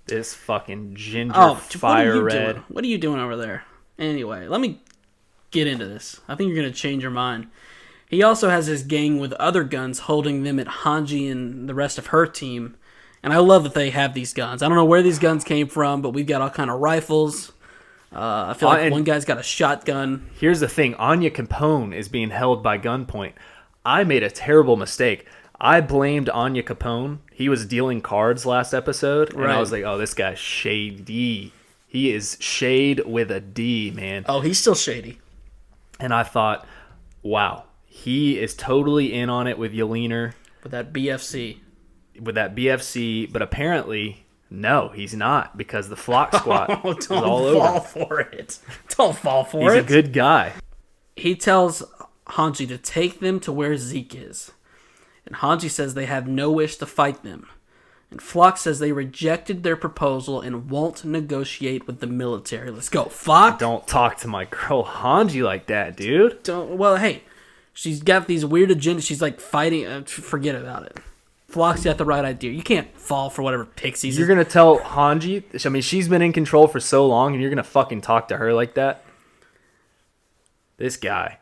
This fucking ginger fire red. What are you doing over there? Anyway, let me get into this. I think you're going to change your mind. He also has his gang with other guns holding them at Hanji and the rest of her team. And I love that they have these guns. I don't know where these guns came from, but we've got all kind of rifles. I feel like one guy's got a shotgun. Here's the thing. Anya Capone is being held by gunpoint. I made a terrible mistake. I blamed Anya Capone. He was dealing cards last episode. And I was like, oh, this guy's shady. He is shade with a D, man. Oh, he's still shady. And I thought, wow, he is totally in on it with Yelena. With that BFC. But apparently, no, he's not, because the Flock Squad is all over. Don't fall for it. Don't fall for it. He's a good guy. He tells Hanji to take them to where Zeke is. And Hanji says they have no wish to fight them. And Flock says they rejected their proposal and won't negotiate with the military. Let's go, Flock! Don't talk to my girl Hanji like that, dude. Well, hey, she's got these weird agendas. She's like fighting. Forget about it. Flock's got the right idea. You can't fall for whatever pixies. You're going to tell Hanji? I mean, she's been in control for so long, and you're going to fucking talk to her like that? This guy.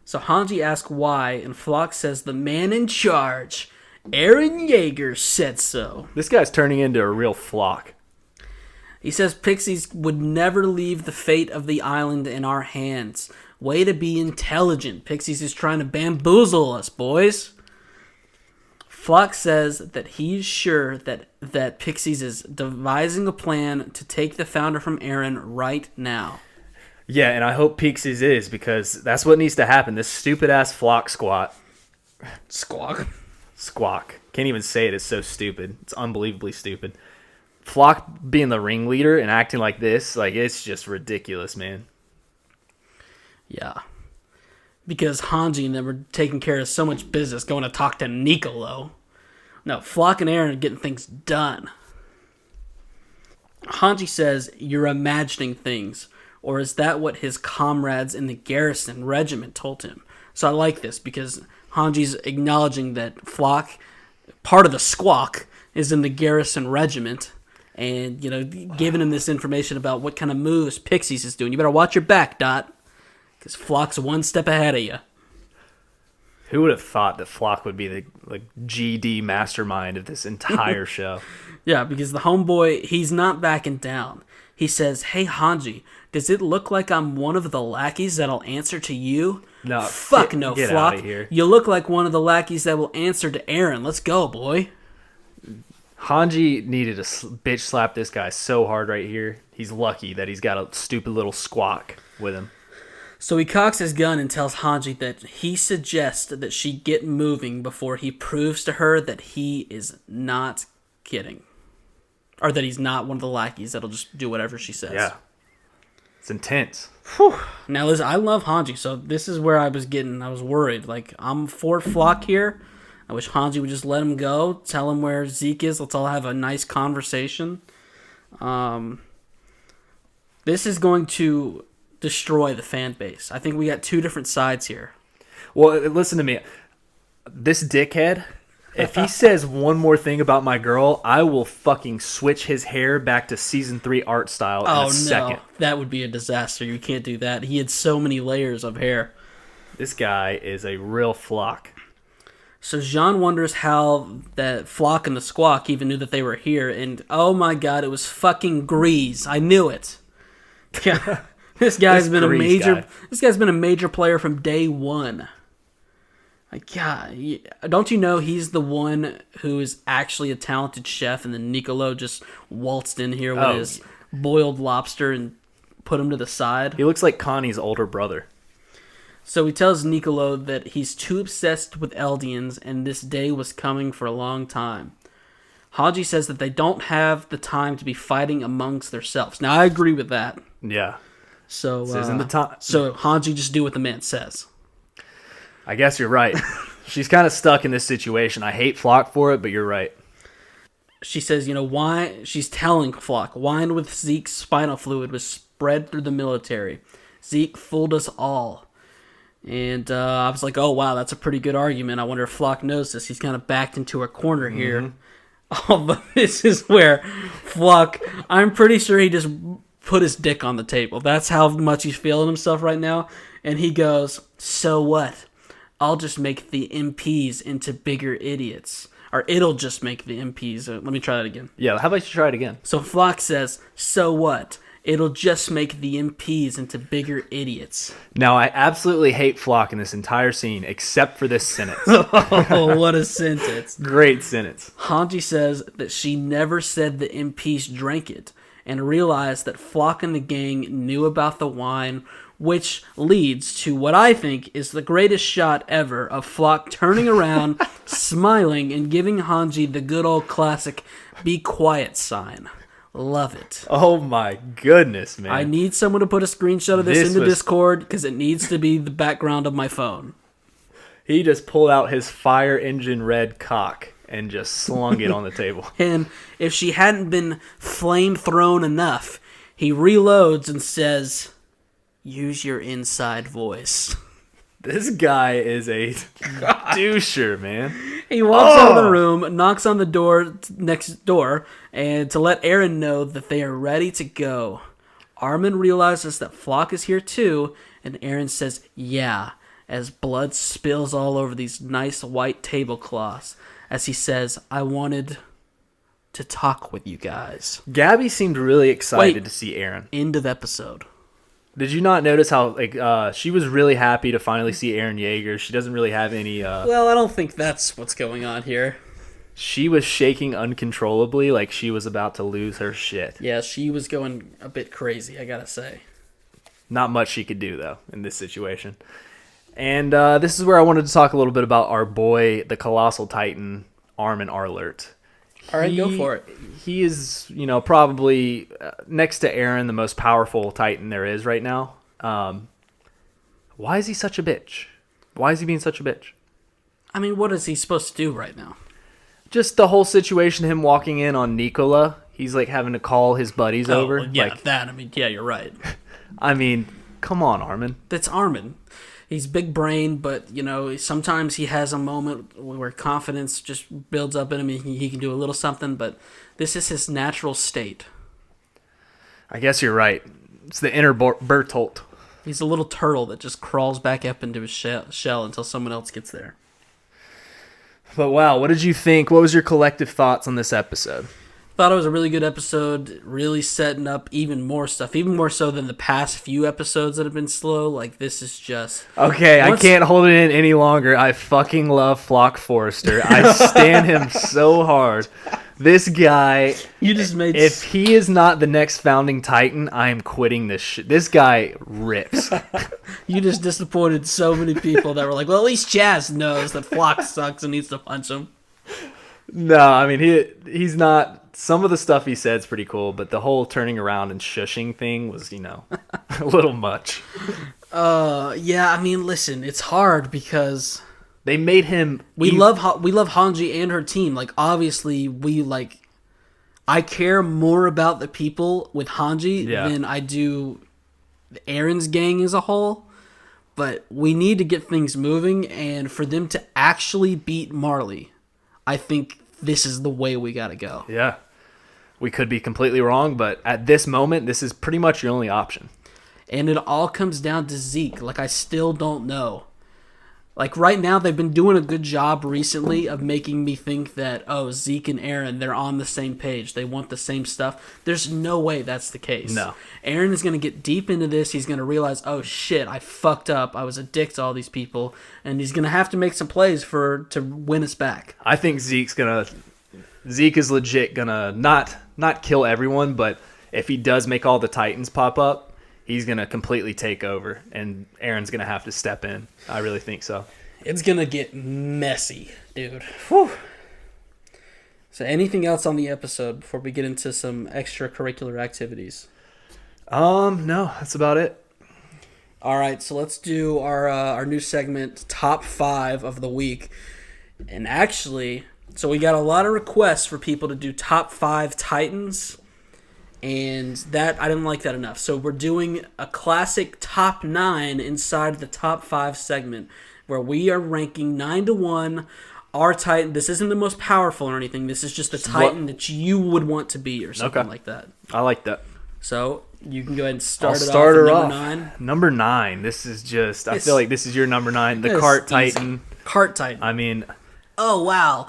So Hanji asks why, and Flock says the man in charge, Aaron Yeager, said so. This guy's turning into a real Flock. He says pixies would never leave the fate of the island in our hands. Way to be intelligent. Pixies is trying to bamboozle us, boys. Flock says that he's sure that Pixies is devising a plan to take the founder from Aaron right now. Yeah, and I hope Pixies is, because that's what needs to happen. This stupid-ass Flock Squawk. Can't even say it. It's so stupid. It's unbelievably stupid. Flock being the ringleader and acting like this, like, it's just ridiculous, man. Yeah. Because Hanji and them were taking care of so much business going to talk to Nicolo. No, Flock and Aaron are getting things done. Hanji says, you're imagining things. Or is that what his comrades in the garrison regiment told him? So I like this because Hanji's acknowledging that Flock, part of the squawk, is in the Garrison Regiment, and, giving him this information about what kind of moves Pixies is doing. You better watch your back, Dot, because Flock's one step ahead of you. Who would have thought that Flock would be the GD mastermind of this entire show? Yeah, because the homeboy, he's not backing down. He says, "Hey, Hanji, does it look like I'm one of the lackeys that'll answer to you?" No. Fuck no, get Flock. Out of here. You look like one of the lackeys that will answer to Aaron. Let's go, boy. Hanji needed to bitch slap this guy so hard right here. He's lucky that he's got a stupid little squawk with him. So he cocks his gun and tells Hanji that he suggests that she get moving before he proves to her that he is not kidding. Or that he's not one of the lackeys that'll just do whatever she says. Yeah. It's intense. Whew. Now, listen, I love Hanji, so this is where I was worried. Like, I'm for Flock here. I wish Hanji would just let him go, tell him where Zeke is. Let's all have a nice conversation. This is going to destroy the fan base. I think we got two different sides here. Well, listen to me. This dickhead, if he says one more thing about my girl, I will fucking switch his hair back to season 3 art style in a second. That would be a disaster. You can't do that. He had so many layers of hair. This guy is a real Flock. So Jean wonders how that Flock and the Squawk even knew that they were here, and oh my god, it was fucking Grease. I knew it. Yeah. This guy's been This guy's been a major player from day one. Like, yeah, don't you know he's the one who is actually a talented chef, and then Nicolo just waltzed in here with his boiled lobster and put him to the side? He looks like Connie's older brother. So he tells Nicolo that he's too obsessed with Eldians, and this day was coming for a long time. Haji says that they don't have the time to be fighting amongst themselves. Now, I agree with that. Yeah. So, this isn't the time. So Hanji just do what the man says. I guess you're right. She's kind of stuck in this situation. I hate Flock for it, but you're right. She says, why? She's telling Flock, wine with Zeke's spinal fluid was spread through the military. Zeke fooled us all. And I was like, oh, wow, that's a pretty good argument. I wonder if Flock knows this. He's kind of backed into a corner here. Mm-hmm. Oh, but this is where Flock, I'm pretty sure he just put his dick on the table. That's how much he's feeling himself right now. And he goes, so what? I'll just make the MPs into bigger idiots. Or it'll just make the MPs. Let me try that again. Yeah, how about you try it again? So Flock says, so what? It'll just make the MPs into bigger idiots. Now, I absolutely hate Flock in this entire scene, except for this sentence. Oh, what a sentence. Great sentence. Hanji says that she never said the MPs drank it, and realized that Flock and the gang knew about the wine, which leads to what I think is the greatest shot ever of Flock turning around, smiling, and giving Hanji the good old classic be quiet sign. Love it. Oh my goodness, man. I need someone to put a screenshot of this into Discord, because it needs to be the background of my phone. He just pulled out his fire engine red cock and just slung it on the table. And if she hadn't been flame thrown enough, he reloads and says, use your inside voice. This guy is a doucher, man. He walks out of the room, knocks on the door next door, and to let Aaron know that they are ready to go. Armin realizes that Flock is here too, and Aaron says, yeah, as blood spills all over these nice white tablecloths, as he says, I wanted to talk with you guys. Gabby seemed really excited to see Aaron. End of episode. Did you not notice how she was really happy to finally see Aaron Yeager? She doesn't really have any... Well, I don't think that's what's going on here. She was shaking uncontrollably like she was about to lose her shit. Yeah, she was going a bit crazy, I gotta say. Not much she could do, though, in this situation. And this is where I wanted to talk a little bit about our boy, the Colossal Titan, Armin Arlert. All right, go for it. He is, probably next to Aaron, the most powerful Titan there is right now. Why is he such a bitch? Why is he being such a bitch? I mean, what is he supposed to do right now? Just the whole situation, him walking in on Nicola. He's like having to call his buddies over. Yeah, you're right. I mean, come on, Armin. That's Armin. He's big brain, but sometimes he has a moment where confidence just builds up in him and he can do a little something, but this is his natural state. I guess you're right. It's the inner Bertolt. He's a little turtle that just crawls back up into his shell until someone else gets there. But wow, what did you think? What was your collective thoughts on this episode? Thought it was a really good episode, really setting up even more stuff, even more so than the past few episodes that have been slow. Like, this is just... Okay, I can't hold it in any longer. I fucking love Flock Forrester. I stand him so hard. This guy... You just made... If he is not the next founding Titan, I am quitting this shit. This guy rips. You just disappointed so many people that were like, well, at least Chaz knows that Flock sucks and needs to punch him. No, I mean, he's not... Some of the stuff he said is pretty cool, but the whole turning around and shushing thing was, a little much. Yeah, I mean, listen, it's hard because they made him. We love Hanji and her team. Like, obviously, I care more about the people with Hanji than I do Aaron's gang as a whole. But we need to get things moving, and for them to actually beat Marley, I think this is the way we gotta go. Yeah. We could be completely wrong, but at this moment, this is pretty much your only option. And it all comes down to Zeke. Like, I still don't know. Like, right now, they've been doing a good job recently of making me think that, Zeke and Aaron, they're on the same page. They want the same stuff. There's no way that's the case. No. Aaron is going to get deep into this. He's going to realize, oh, shit, I fucked up. I was a dick to all these people. And he's going to have to make some plays to win us back. I think Zeke is legit going to not kill everyone, but if he does make all the Titans pop up, he's going to completely take over, and Aaron's going to have to step in. I really think so. It's going to get messy, dude. Whew. So anything else on the episode before we get into some extracurricular activities? No, that's about it. All right, so let's do our new segment, Top 5 of the Week. And actually, so we got a lot of requests for people to do Top 5 Titans. And that, I didn't like that enough. So we're doing a classic top 9 inside the top 5 segment, where we are ranking 9 to 1 our Titan. This isn't the most powerful or anything. This is just the Titan that you would want to be or something like that. I like that. So you can go ahead and start off at number 9. Number 9. This is just, I feel like this is your number 9. The Cart Titan. Cart Titan. I mean... Oh, wow.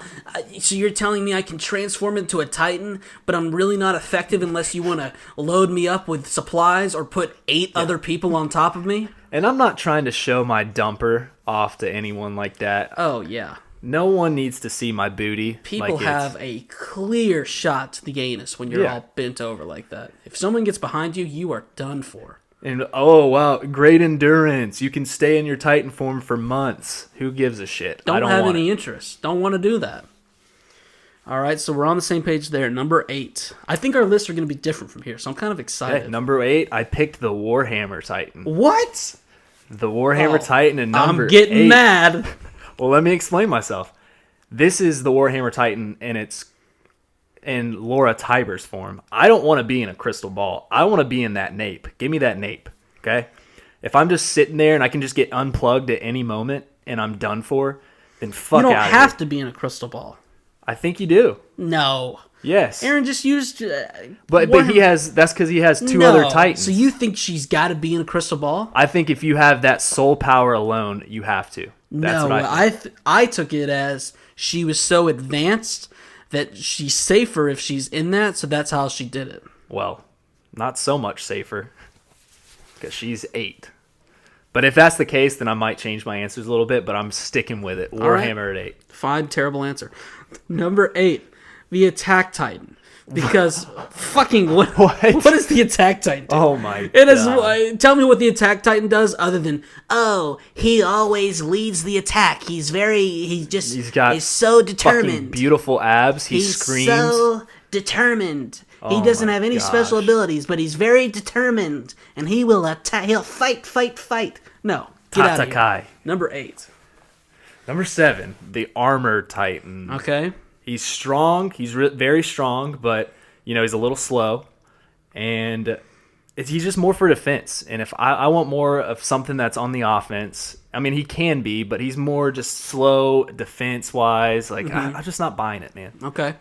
So you're telling me I can transform into a Titan, but I'm really not effective unless you want to load me up with supplies or put 8 other people on top of me? And I'm not trying to show my dumper off to anyone like that. Oh, yeah. No one needs to see my booty. People have a clear shot to the anus when you're all bent over like that. If someone gets behind you, you are done for. And, oh, wow, great endurance. You can stay in your Titan form for months. Who gives a shit? Don't have any interest. Don't want to do that. All right, so we're on the same page there. Number 8. I think our lists are going to be different from here, so I'm kind of excited. Okay, number 8, I picked the Warhammer Titan. What? The Warhammer Titan and number 8. I'm getting mad. Well, let me explain myself. This is the Warhammer Titan, and it's in Laura Tiber's form. I don't want to be in a crystal ball. I want to be in that nape. Give me that nape, okay? If I'm just sitting there and I can just get unplugged at any moment and I'm done for, then fuck out of here. You don't have to be in a crystal ball. I think you do. No. Yes. Aaron just used... but he has... That's because he has 2 other Titans. So you think she's got to be in a crystal ball? I think if you have that soul power alone, you have to. That's what I think. I took it as she was so advanced that she's safer if she's in that, so that's how she did it. Well, not so much safer, because she's 8. But if that's the case, then I might change my answers a little bit, but I'm sticking with it. Warhammer at 8. Fine, terrible answer. Number 8, the Attack Titan. Because fucking what is the Attack Titan do? Oh my God. It is. Tell me what the Attack Titan does other than, he always leads the attack. He's so determined. Beautiful abs. He screams. He's so determined. He doesn't have any special abilities, but he's very determined, and he will attack. He'll fight. No, get out of here. Number 8. Number 7, the Armor Titan. Okay. He's strong. He's very strong, but he's a little slow. And he's just more for defense. And if I want more of something that's on the offense, I mean, he can be, but he's more just slow defense-wise. Like, I'm just not buying it, man. Okay.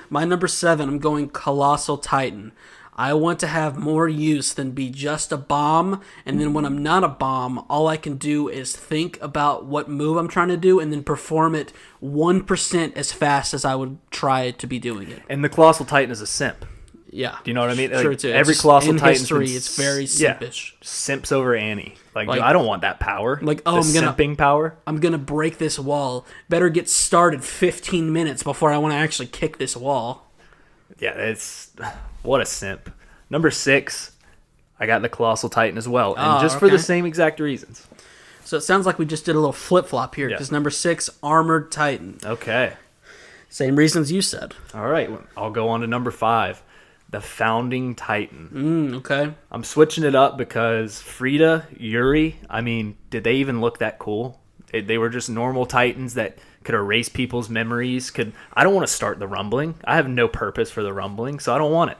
My number 7, I'm going Colossal Titan. I want to have more use than be just a bomb, and then when I'm not a bomb, all I can do is think about what move I'm trying to do and then perform it 1% as fast as I would try to be doing it. And the Colossal Titan is a simp. Yeah. Do you know what I mean? Sure, Like, too. every Just Colossal in Titan history, it's very simpish. Simps over Annie. Like, Like- dude, I don't want that power. Like, the simping power. I'm gonna break this wall. Better get started 15 minutes before I want to actually kick this wall. Yeah, it's what a simp. Number 6, I got the Colossal Titan as well, and just for the same exact reasons. So it sounds like we just did a little flip flop here because number 6, Armored Titan. Okay. Same reasons you said. All right, I'll go on to number 5, the Founding Titan. Okay. I'm switching it up because Frida, Yuri, I mean, did they even look that cool? They were just normal Titans that could erase people's memories. I don't want to start the rumbling. I have no purpose for the rumbling, so I don't want it.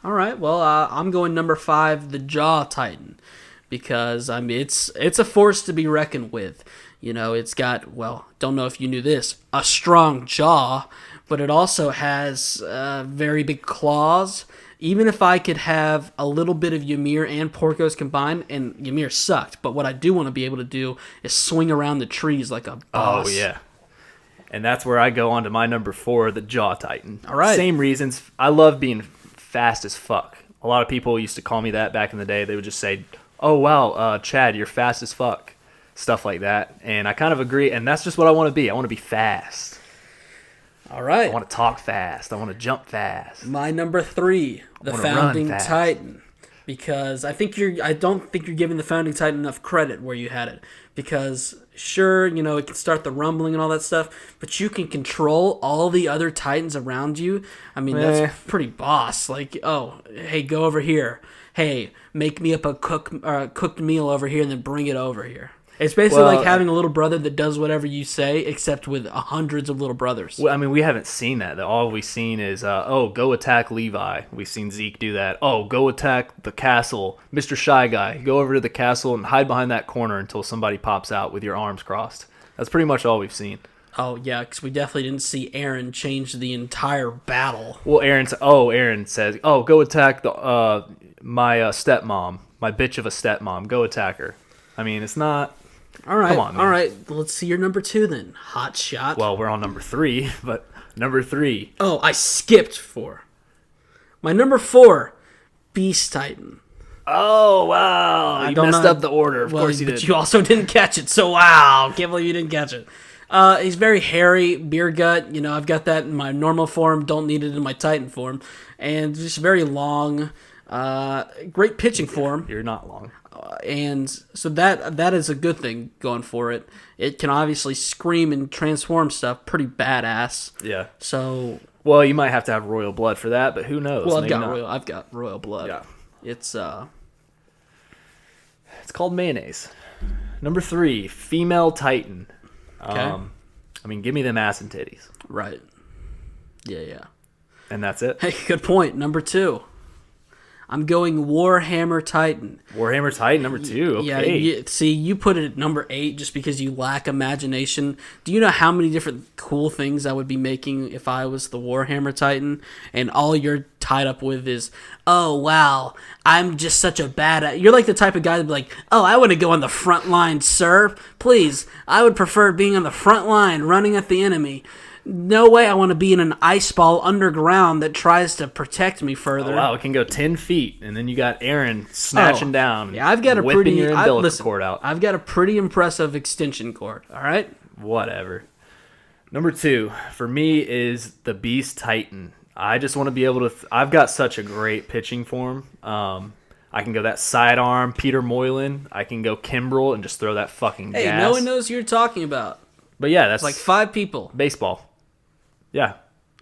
All right. Well, I'm going number 5, the Jaw Titan, because I mean it's a force to be reckoned with. You know, it's got, well, don't know if you knew this, a strong jaw, but it also has very big claws. Even if I could have a little bit of Ymir and Porcos combined, and Ymir sucked, but what I do want to be able to do is swing around the trees like a boss. Oh, yeah. And that's where I go on to my number 4, the Jaw Titan. All right. Same reasons. I love being fast as fuck. A lot of people used to call me that back in the day. They would just say, oh, wow, Chad, you're fast as fuck. Stuff like that. And I kind of agree. And that's just what I want to be. I want to be fast. All right. I want to talk fast. I want to jump fast. My number 3, the wanna Founding run fast. Titan, because I don't think you're giving the Founding Titan enough credit where you had it. Because sure, you know, it can start the rumbling and all that stuff, but you can control all the other Titans around you. I mean, that's pretty boss. Like, oh, hey, go over here. Hey, make me up a cooked meal over here and then bring it over here. It's basically like having a little brother that does whatever you say, except with hundreds of little brothers. Well, I mean, we haven't seen that. All we've seen is, go attack Levi. We've seen Zeke do that. Oh, go attack the castle. Mr. Shy Guy, go over to the castle and hide behind that corner until somebody pops out with your arms crossed. That's pretty much all we've seen. Oh, yeah, because we definitely didn't see Aaron change the entire battle. Well, Aaron says, oh, go attack my stepmom, my bitch of a stepmom. Go attack her. I mean, it's not... All right, come on, man. all right. Let's see your number 2 then. Hot shot. Well, we're on number 3, but number 3. Oh, I skipped 4. My number 4, Beast Titan. Oh, wow. You messed up the order. Of course you did. But you also didn't catch it, so wow. Can't believe you didn't catch it. He's very hairy, beer gut. You know, I've got that in my normal form. Don't need it in my Titan form. And just very long. Great pitching form. You're not long. And so that is a good thing going for it. It can obviously scream and transform stuff pretty badass. Yeah. So, well, you might have to have royal blood for that, but who knows? well, I've Maybe got royal blood. Yeah. It's called mayonnaise. Number 3, female Titan. okay. I mean, give me them ass and titties, Right. Yeah. and that's it. Hey, good point. Number 2. I'm going Warhammer Titan. Warhammer Titan number 2. Okay. Yeah, see, you put it at number 8 just because you lack imagination. Do you know how many different cool things I would be making if I was the Warhammer Titan? And all you're tied up with is, oh, wow, I'm just such a badass. You're like the type of guy that'd be like, oh, I want to go on the front line, sir. Please, I would prefer being on the front line, running at the enemy. No way I want to be in an ice ball underground that tries to protect me further. Oh, wow, it can go 10 feet, and then you got Aaron snatching down. Yeah, I've got a whipping pretty your umbilical cord out. I've got a pretty impressive extension cord. All right. Whatever. Number 2 for me is the Beast Titan. I just want to be able to. I've got such a great pitching form. I can go that sidearm, Peter Moylan. I can go Kimbrel and just throw that fucking gas. Hey, no one knows who you're talking about. But yeah, that's Like 5 people. baseball. Yeah,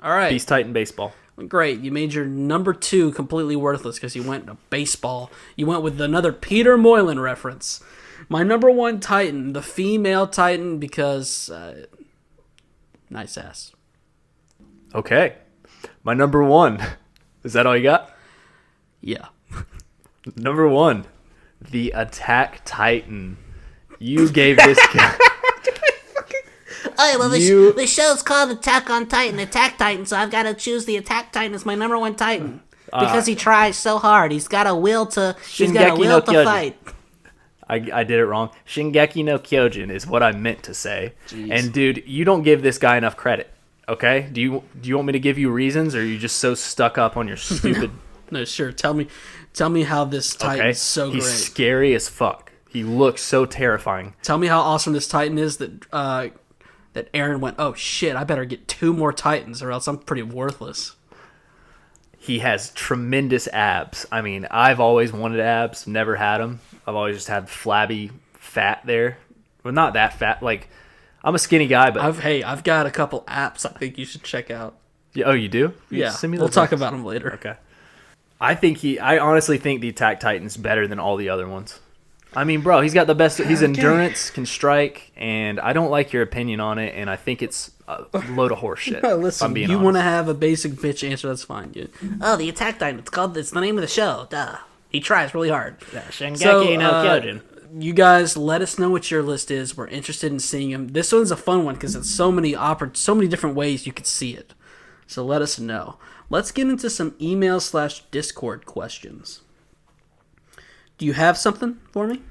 All right. Beast Titan baseball. Great. You made your number 2 completely worthless because you went to baseball. You went with another Peter Moylan reference. My number 1 Titan, the female Titan, because nice ass. Okay, my number 1. Is that all you got? Yeah. Number 1, the Attack Titan. You gave this guy... Oh, well, the show's called Attack on Titan, Attack Titan, so I've got to choose the Attack Titan as my number 1 Titan. Because he tries so hard. He's got a will to fight. I did it wrong. Shingeki no Kyojin is what I meant to say. Jeez. And dude, you don't give this guy enough credit. Okay? Do you want me to give you reasons, or are you just so stuck up on your stupid? No, sure. Tell me how this Titan is so He's great. scary as fuck. He looks so terrifying. Tell me how awesome this Titan is that Aaron went, oh shit, I better get 2 more Titans or else I'm pretty worthless. He has tremendous abs. I mean, I've always wanted abs, never had them. I've always just had flabby fat there. Well, not that fat. Like, I'm a skinny guy, but I've got a couple apps I think you should check out. oh, you do? Yeah, Send me we'll those talk links. about them later. Okay. I honestly think the Attack Titan's better than all the other ones. I mean, bro, he's got the best. His endurance, can strike, and I don't like your opinion on it, and I think it's a load of horse shit. Listen, you want to have a basic bitch answer, that's fine, dude. Oh, the Attack Titan. It's the name of the show. Duh. He tries really hard. Shingeki no Kyojin. You guys, let us know what your list is. We're interested in seeing them. This one's a fun one because it's so many different ways you could see it. So let us know. Let's get into some email/Discord questions. Do you have something for me?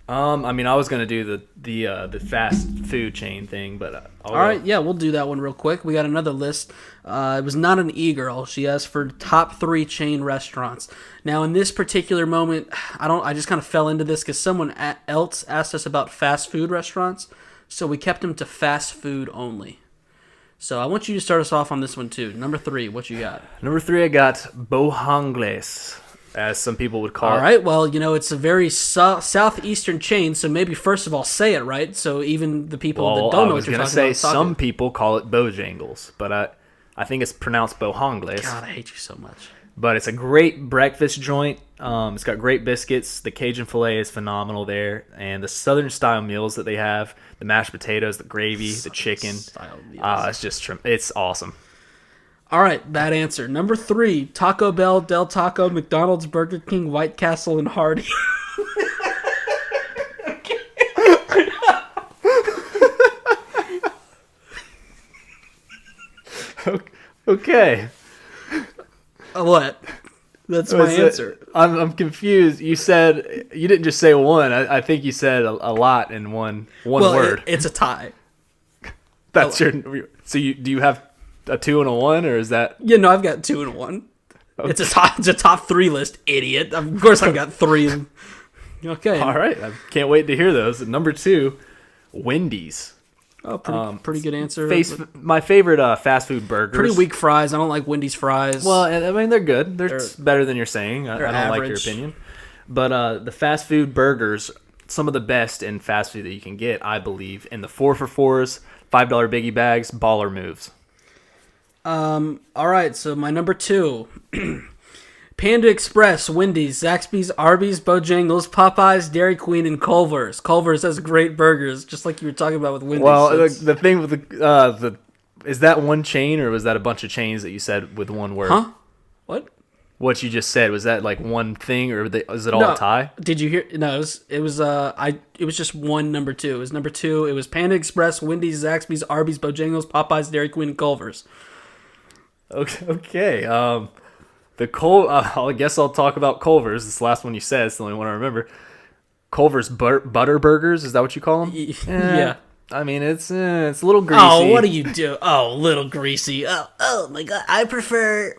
I mean, I was gonna do the fast food chain thing, but all right, yeah, we'll do that one real quick. We got another list. It was not an e-girl. She asked for top 3 chain restaurants. Now, in this particular moment, I just kind of fell into this because someone else asked us about fast food restaurants, so we kept them to fast food only. So I want you to start us off on this one too. Number 3, what you got? Number 3, I got Bohangles, as some people would call it. All right, well, it's a very southeastern chain, so maybe first of all say it right, so even the people that don't know what you're talking about. I was going to say some people call it Bojangles, but I think it's pronounced Bohangles. God, I hate you so much. But it's a great breakfast joint. It's got great biscuits. The Cajun filet is phenomenal there, and the Southern style meals that they have, the mashed potatoes, the gravy, the chicken. It's awesome. All right, bad answer. Number 3, Taco Bell, Del Taco, McDonald's, Burger King, White Castle, and Hardy. Okay. What? That's my answer. I'm confused. You said you didn't just say one. I think you said a lot in one word. It's a tie. That's your. So do you have a 2 and a 1, or is that? Yeah, no, I've got 2 and a 1. Okay. It's a top 3 list, idiot. Of course, I've got 3. Okay. All right. I can't wait to hear those. Number 2, Wendy's. Oh, pretty good answer. My favorite fast food burgers. Pretty weak fries. I don't like Wendy's fries. Well, I mean, they're good. They're better than you're saying. I don't average. like your opinion. But the fast food burgers, some of the best in fast food that you can get, I believe, in the 4 for $4s, $5 biggie bags, baller moves. All right, so my number 2. Panda Express, Wendy's, Zaxby's, Arby's, Bojangles, Popeyes, Dairy Queen, and Culver's. Culver's has great burgers, just like you were talking about with Wendy's. Well, the thing with the is that one chain, or was that a bunch of chains that you said with one word? Huh? What? What you just said, was that like one thing, or is it all a tie? Did you hear? No, it was just one number 2. It was number 2. It was Panda Express, Wendy's, Zaxby's, Arby's, Bojangles, Popeyes, Dairy Queen, and Culver's. Okay. I guess I'll talk about Culver's. This is the last one you said. It's the only one I remember. Culver's butter burgers. Is that what you call them? Yeah. I mean, it's a little greasy. Oh, what do you do? Oh, little greasy. Oh my god. I prefer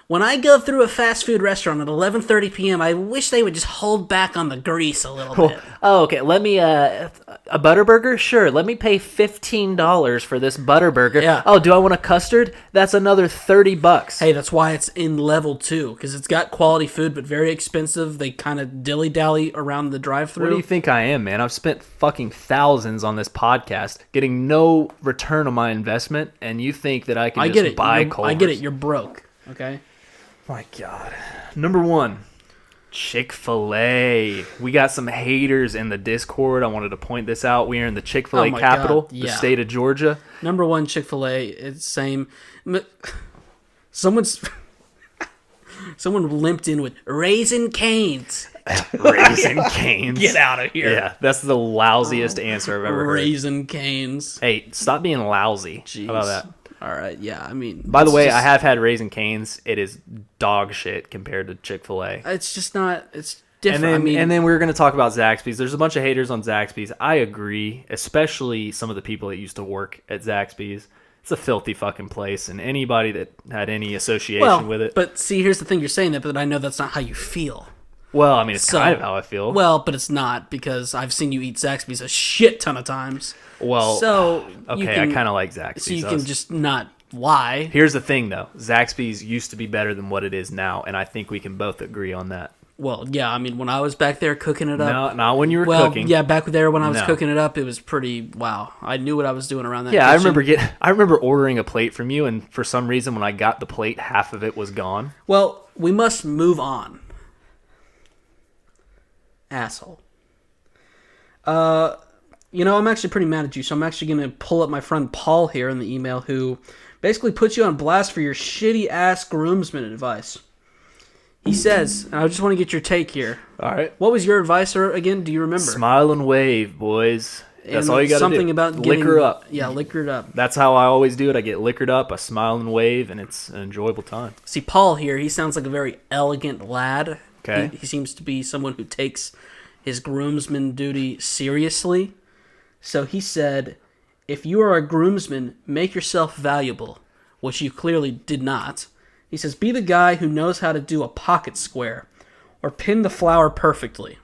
when I go through a fast food restaurant at 11:30 p.m., I wish they would just hold back on the grease a little bit. Oh, okay. Let me a butter burger? Sure. Let me pay $15 for this butter burger. Yeah. Oh, do I want a custard? That's another $30. Hey, that's why it's in level 2, because it's got quality food but very expensive. They kind of dilly-dally around the drive-thru. What do you think I am, man? I've spent fucking thousands on this podcast, getting no return on my investment, and you think that I can just buy Culver's. I get it. You're broke. Okay. My God. Number 1, Chick-fil-A. We got some haters in the Discord. I wanted to point this out. We are in the Chick-fil-A capital, the state of Georgia. Number 1, Chick-fil-A. It's same. Someone's Someone limped in with Raisin Canes. Raisin Canes. Get out of here. Yeah, that's the lousiest answer I've ever heard. Raisin Canes. Hey, stop being lousy. Jeez. How about that? All right, yeah, I mean... By the way, just, I have had Raisin Canes. It is dog shit compared to Chick-fil-A. It's just not... It's different. And then we're going to talk about Zaxby's. There's a bunch of haters on Zaxby's. I agree, especially some of the people that used to work at Zaxby's. It's a filthy fucking place, and anybody that had any association with it... But see, here's the thing. You're saying that, but I know that's not how you feel. Well, I mean, it's kind of how I feel. Well, but it's not, because I've seen you eat Zaxby's a shit ton of times. Well, so okay, I kind of like Zaxby's. So you can just not lie. Here's the thing, though. Zaxby's used to be better than what it is now, and I think we can both agree on that. Well, yeah, I mean, when I was back there cooking it up... No, not when you were cooking. Yeah, back there when I was cooking it up, it was pretty... Wow. I knew what I was doing around that Yeah, kitchen. I remember ordering a plate from you, and for some reason, when I got the plate, half of it was gone. Well, we must move on. Asshole. I'm actually pretty mad at you, so I'm actually going to pull up my friend Paul here in the email, who basically puts you on blast for your shitty-ass groomsmen advice. He says, and I just want to get your take here. All right. What was your advice again? Do you remember? Smile and wave, boys. That's all you got to do. Something about getting... Liquor up. Yeah, liquor it up. That's how I always do it. I get liquored up, I smile and wave, and it's an enjoyable time. See, Paul here, he sounds like a very elegant lad. Okay. He seems to be someone who takes his groomsman duty seriously. So he said, if you are a groomsman, make yourself valuable, which you clearly did not. He says, be the guy who knows how to do a pocket square or pin the flower perfectly.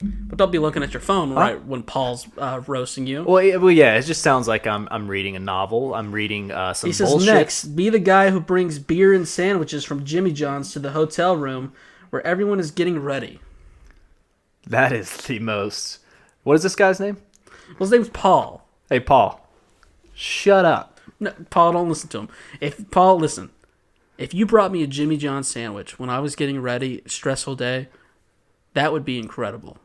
But don't be looking at your phone right when Paul's roasting you. Well, yeah, it just sounds like I'm reading a novel. I'm reading some He says, bullshit. next, be the guy who brings beer and sandwiches from Jimmy John's to the hotel room where everyone is getting ready. That is the most... What is this guy's name? Well, his name's Paul. Hey, Paul. Shut up. No, Paul, don't listen to him. Listen. If you brought me a Jimmy John sandwich when I was getting ready, stressful day, that would be incredible.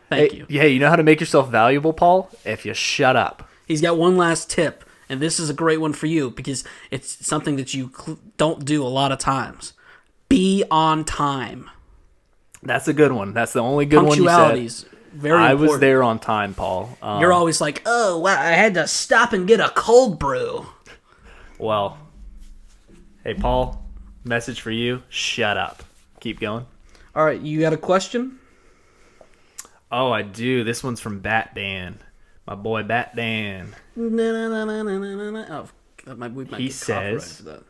Thank you. Yeah, you know how to make yourself valuable, Paul? If you shut up. He's got one last tip, and this is a great one for you because it's something that you don't do a lot of times. Be on time. That's a good one. That's the only good one you said. Punctuality's very important. I was there on time, Paul. You're always like, oh, wow, I had to stop and get a cold brew. Well, hey, Paul, message for you. Shut up. Keep going. All right, you got a question? Oh, I do. This one's from Bat Dan. My boy Bat Dan. Oh, we might He get copyrighted says... for that.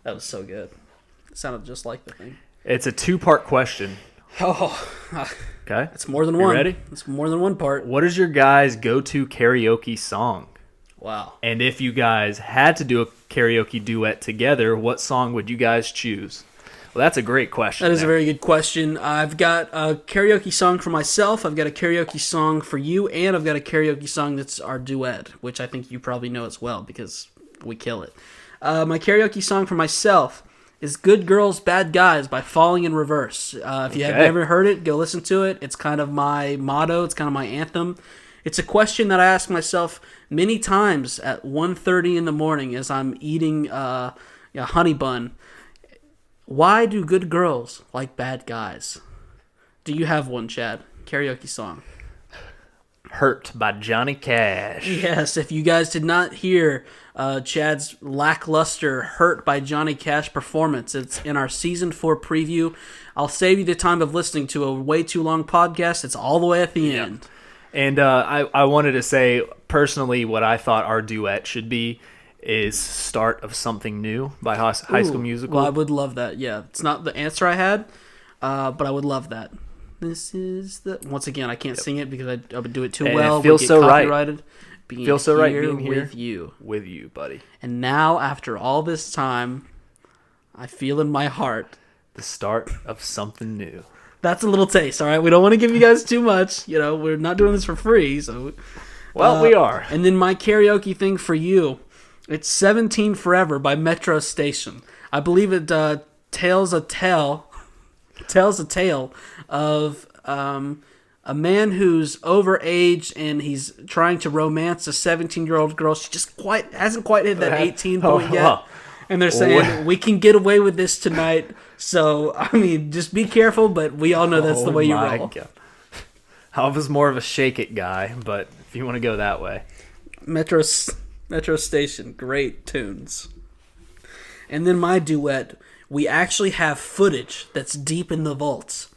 That was so good. It sounded just like the thing. It's a two-part question. Oh, Okay? it's more than one. You ready? It's more than one part. What is your guys' go-to karaoke song? Wow. And if you guys had to do a karaoke duet together, what song would you guys choose? Well, that's a great question. That is a very good question. I've got a karaoke song for myself, I've got a karaoke song for you, and I've got a karaoke song that's our duet, which I think you probably know as well because we kill it. My karaoke song for myself is Good Girls, Bad Guys by Falling in Reverse. If you have never heard it, go listen to it. It's kind of my motto. It's kind of my anthem. It's a question that I ask myself many times at 1:30 in the morning as I'm eating a honey bun. Why do good girls like bad guys? Do you have one, Chad? Karaoke song. Hurt by Johnny Cash. Yes, if you guys did not hear Chad's lackluster Hurt by Johnny Cash performance, it's in our Season 4 preview. I'll save you the time of listening to a way too long podcast. It's all the way at the end. And I wanted to say, personally, what I thought our duet should be is Start of Something New by High School Musical. Well, I would love that, yeah. It's not the answer I had, but I would love that. This is the... Once again, I can't sing it because I would do it too And well. it feels so right. Feels so right being here with you. With you, buddy. And now, after all this time, I feel in my heart... The start of something new. That's a little taste, all right? We don't want to give you guys too much. You know, we're not doing this for free, so... Well, we are. And then my karaoke thing for you, it's 17 Forever by Metro Station. I believe it tells a tale of a man who's overaged and he's trying to romance a 17-year-old girl. She just hasn't quite hit that 18 point yet. And they're saying, we can get away with this tonight. So, I mean, just be careful, but we all know that's the way you roll. God. I was more of a shake it guy, but if you want to go that way. Metro Station, great tunes. And then my duet, we actually have footage that's deep in the vaults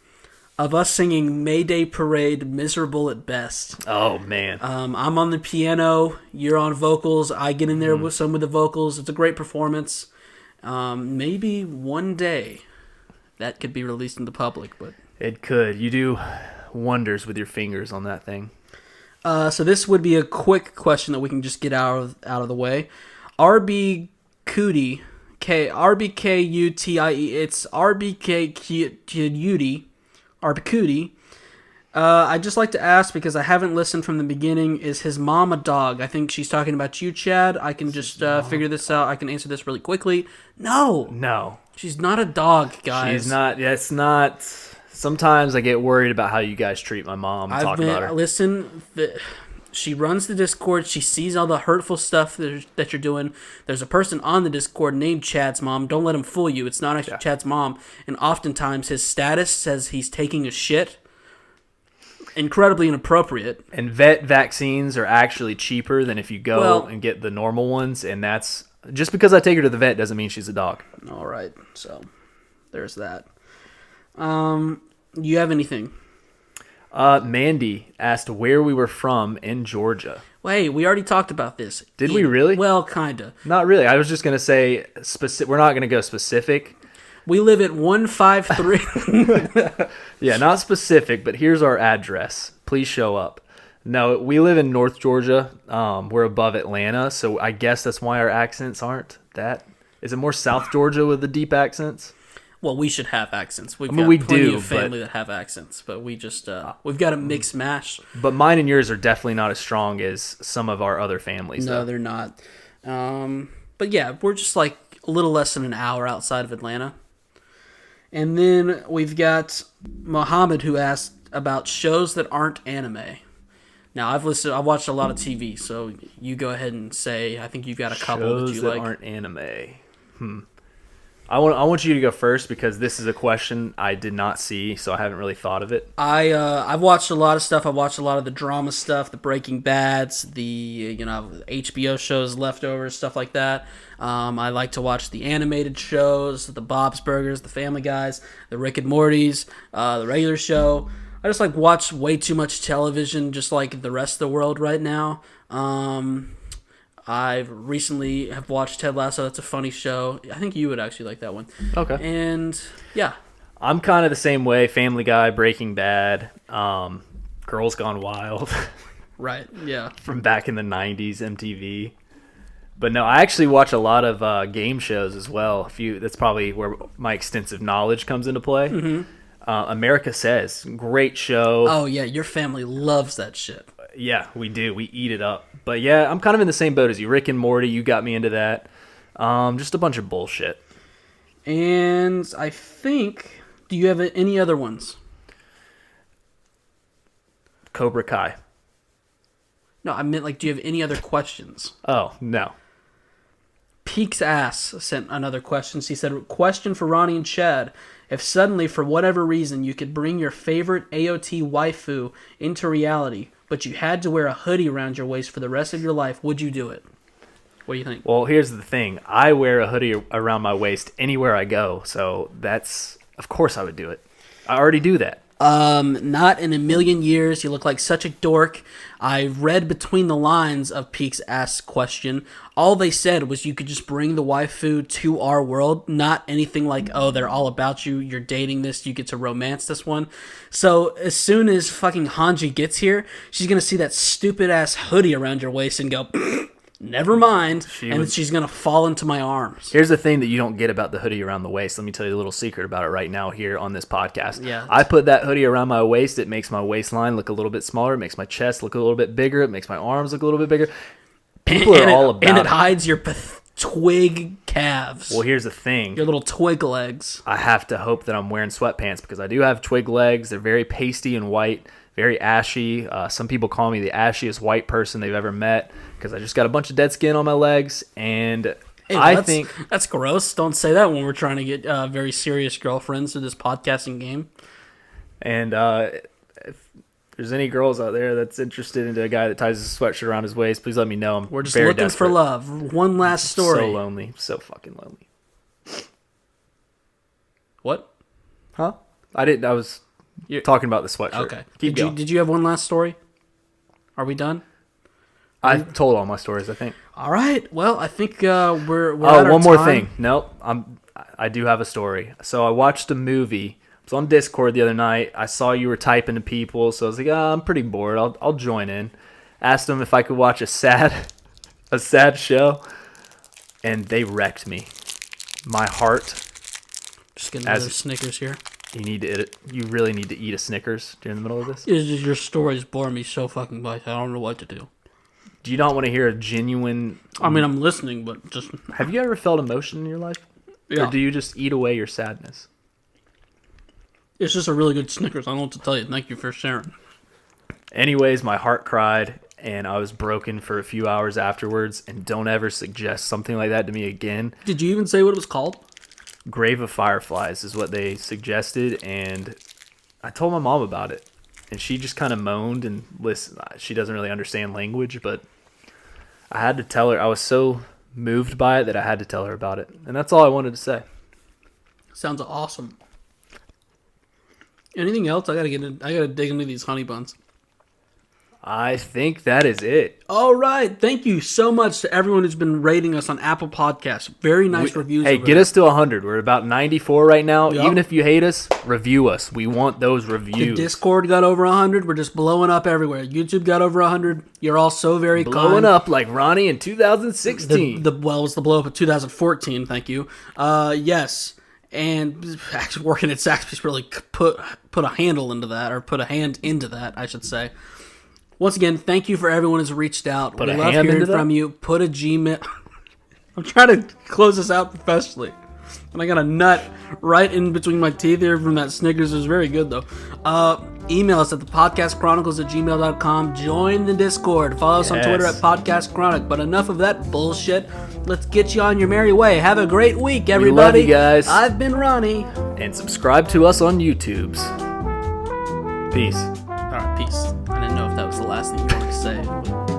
of us singing Mayday Parade, Miserable at Best. Oh, man. I'm on the piano, you're on vocals, I get in there with some of the vocals. It's a great performance. Maybe one day that could be released in the public, but It could. You do wonders with your fingers on that thing. so this would be a quick question that we can just get out of the way. RB Cootie, RBKUTIE, it's RBKQUTIE, RB I'd just like to ask, because I haven't listened from the beginning, is his mom a dog? I think she's talking about you, Chad. I can just figure this out. I can answer this really quickly. No. She's not a dog, guys. She's not. Yeah, it's not. Sometimes I get worried about how you guys treat my mom. Talk about her. Listen, she runs the Discord. She sees all the hurtful stuff that you're doing. There's a person on the Discord named Chad's mom. Don't let him fool you. It's not actually Chad's mom. And oftentimes his status says he's taking a shit. Incredibly inappropriate. And vet vaccines are actually cheaper than if you go and get the normal ones. And that's just because I take her to the vet doesn't mean she's a dog. All right. So there's that. You have anything? Mandy asked where we were from in Georgia. Wait, we already talked about this. Did we really? Well, kind of. Not really. I was just going to say we're not going to go specific. We live at 153. Yeah, not specific, but here's our address. Please show up. No, we live in North Georgia. We're above Atlanta, so I guess that's why our accents aren't that. Is it more South Georgia with the deep accents? Well, we should have accents. We do, of family that have accents, but we just we've got a mix mash. But mine and yours are definitely not as strong as some of our other families. No, they're not. But yeah, we're just like a little less than an hour outside of Atlanta. And then we've got Mohammed, who asked about shows that aren't anime. Now, I've watched a lot of TV, so you go ahead and say. I think you've got a couple shows that you like. Aren't anime. I want you to go first because this is a question I did not see, so I haven't really thought of it. I've watched a lot of stuff. I watched a lot of the drama stuff, the Breaking Bads, the HBO shows, Leftovers, stuff like that. I like to watch the animated shows, the Bob's Burgers, the Family Guys, the Rick and Morty's, the regular show. I just like watch way too much television, just like the rest of the world right now. I've recently have watched Ted Lasso. That's a funny show. I think you would actually like that one. Okay. And yeah, I'm kind of the same way. Family Guy, Breaking Bad, Girls Gone Wild. Right. Yeah. From back in the 90s, MTV. But no, I actually watch a lot of game shows as well. That's probably where my extensive knowledge comes into play. Mm-hmm. America Says, great show. Oh yeah, your family loves that shit. Yeah, we do. We eat it up. But yeah, I'm kind of in the same boat as you. Rick and Morty, you got me into that. Just a bunch of bullshit. And I think, do you have any other ones? Cobra Kai. No, I meant do you have any other questions? Oh, no. Peak's Ass sent another question. He said, question for Ronnie and Chad. If suddenly, for whatever reason, you could bring your favorite AoT waifu into reality, but you had to wear a hoodie around your waist for the rest of your life, would you do it? What do you think? Well, here's the thing. I wear a hoodie around my waist anywhere I go, so of course I would do it. I already do that. Not in a million years. You look like such a dork. I read between the lines of Peak's Ass question. All they said was you could just bring the waifu to our world. Not anything like, oh, they're all about you. You're dating this. You get to romance this one. So as soon as fucking Hanji gets here, she's going to see that stupid ass hoodie around your waist and go, never mind. She's going to fall into my arms. Here's the thing that you don't get about the hoodie around the waist. Let me tell you a little secret about it right now here on this podcast. Yeah. I put that hoodie around my waist. It makes my waistline look a little bit smaller. It makes my chest look a little bit bigger. It makes my arms look a little bit bigger. People are all about it. And it hides your twig calves. Well, here's the thing. Your little twig legs. I have to hope that I'm wearing sweatpants because I do have twig legs. They're very pasty and white, very ashy. Some people call me the ashiest white person they've ever met because I just got a bunch of dead skin on my legs, and Hey, that's gross. Don't say that when we're trying to get very serious girlfriends to this podcasting game. And if there's any girls out there that's interested in a guy that ties his sweatshirt around his waist, please let me know. We're just very looking desperate. for love. One last story. So lonely. So fucking lonely. What? Huh? I was talking about the sweatshirt. Okay. Keep going. Did you have one last story? Are we done? I told all my stories, I think. All right. Well, I think we're Oh, out of one more time. thing. Nope. I do have a story. So I watched a movie. I was on Discord the other night. I saw you were typing to people, so I was like, I'm pretty bored. I'll join in. Asked them if I could watch a sad show, and they wrecked me. My heart. Just getting another Snickers here. You really need to eat a Snickers during the middle of this. Your stories bore me so fucking much. I don't know what to do. Do you not want to hear a genuine... I mean, I'm listening, but just... Have you ever felt emotion in your life? Yeah. Or do you just eat away your sadness? It's just a really good Snickers. I don't know what to tell you. Thank you for sharing. Anyways, my heart cried, and I was broken for a few hours afterwards, and don't ever suggest something like that to me again. Did you even say what it was called? Grave of Fireflies is what they suggested, and I told my mom about it. And she just kind of moaned and listened. She doesn't really understand language, but I had to tell her. I was so moved by it that I had to tell her about it. And that's all I wanted to say. Sounds awesome. Anything else? I gotta dig into these honey buns. I think that is it. All right. Thank you so much to everyone who's been rating us on Apple Podcasts. Very nice reviews. Hey, get us to 100. We're about 94 right now. Yep. Even if you hate us, review us. We want those reviews. The Discord got over 100. We're just blowing up everywhere. YouTube got over 100. You're all so very blowing kind. up like Ronnie in 2016. It was the blow up of 2014. Thank you. Yes. And actually working at Saxby's really put a handle into that, or put a hand into that, I should say. Once again, thank you for everyone who's reached out. We love hearing from you. Put a Gmail. I'm trying to close this out professionally. And I got a nut right in between my teeth here from that Snickers. It was very good, though. Email us at thepodcastchronicles@gmail.com. Join the Discord. Follow us on Twitter at podcastchronic. But enough of that bullshit. Let's get you on your merry way. Have a great week, everybody. We love you guys. I've been Ronnie. And subscribe to us on YouTube's. Peace. All right, peace. I didn't know if that was the last thing you wanted to say.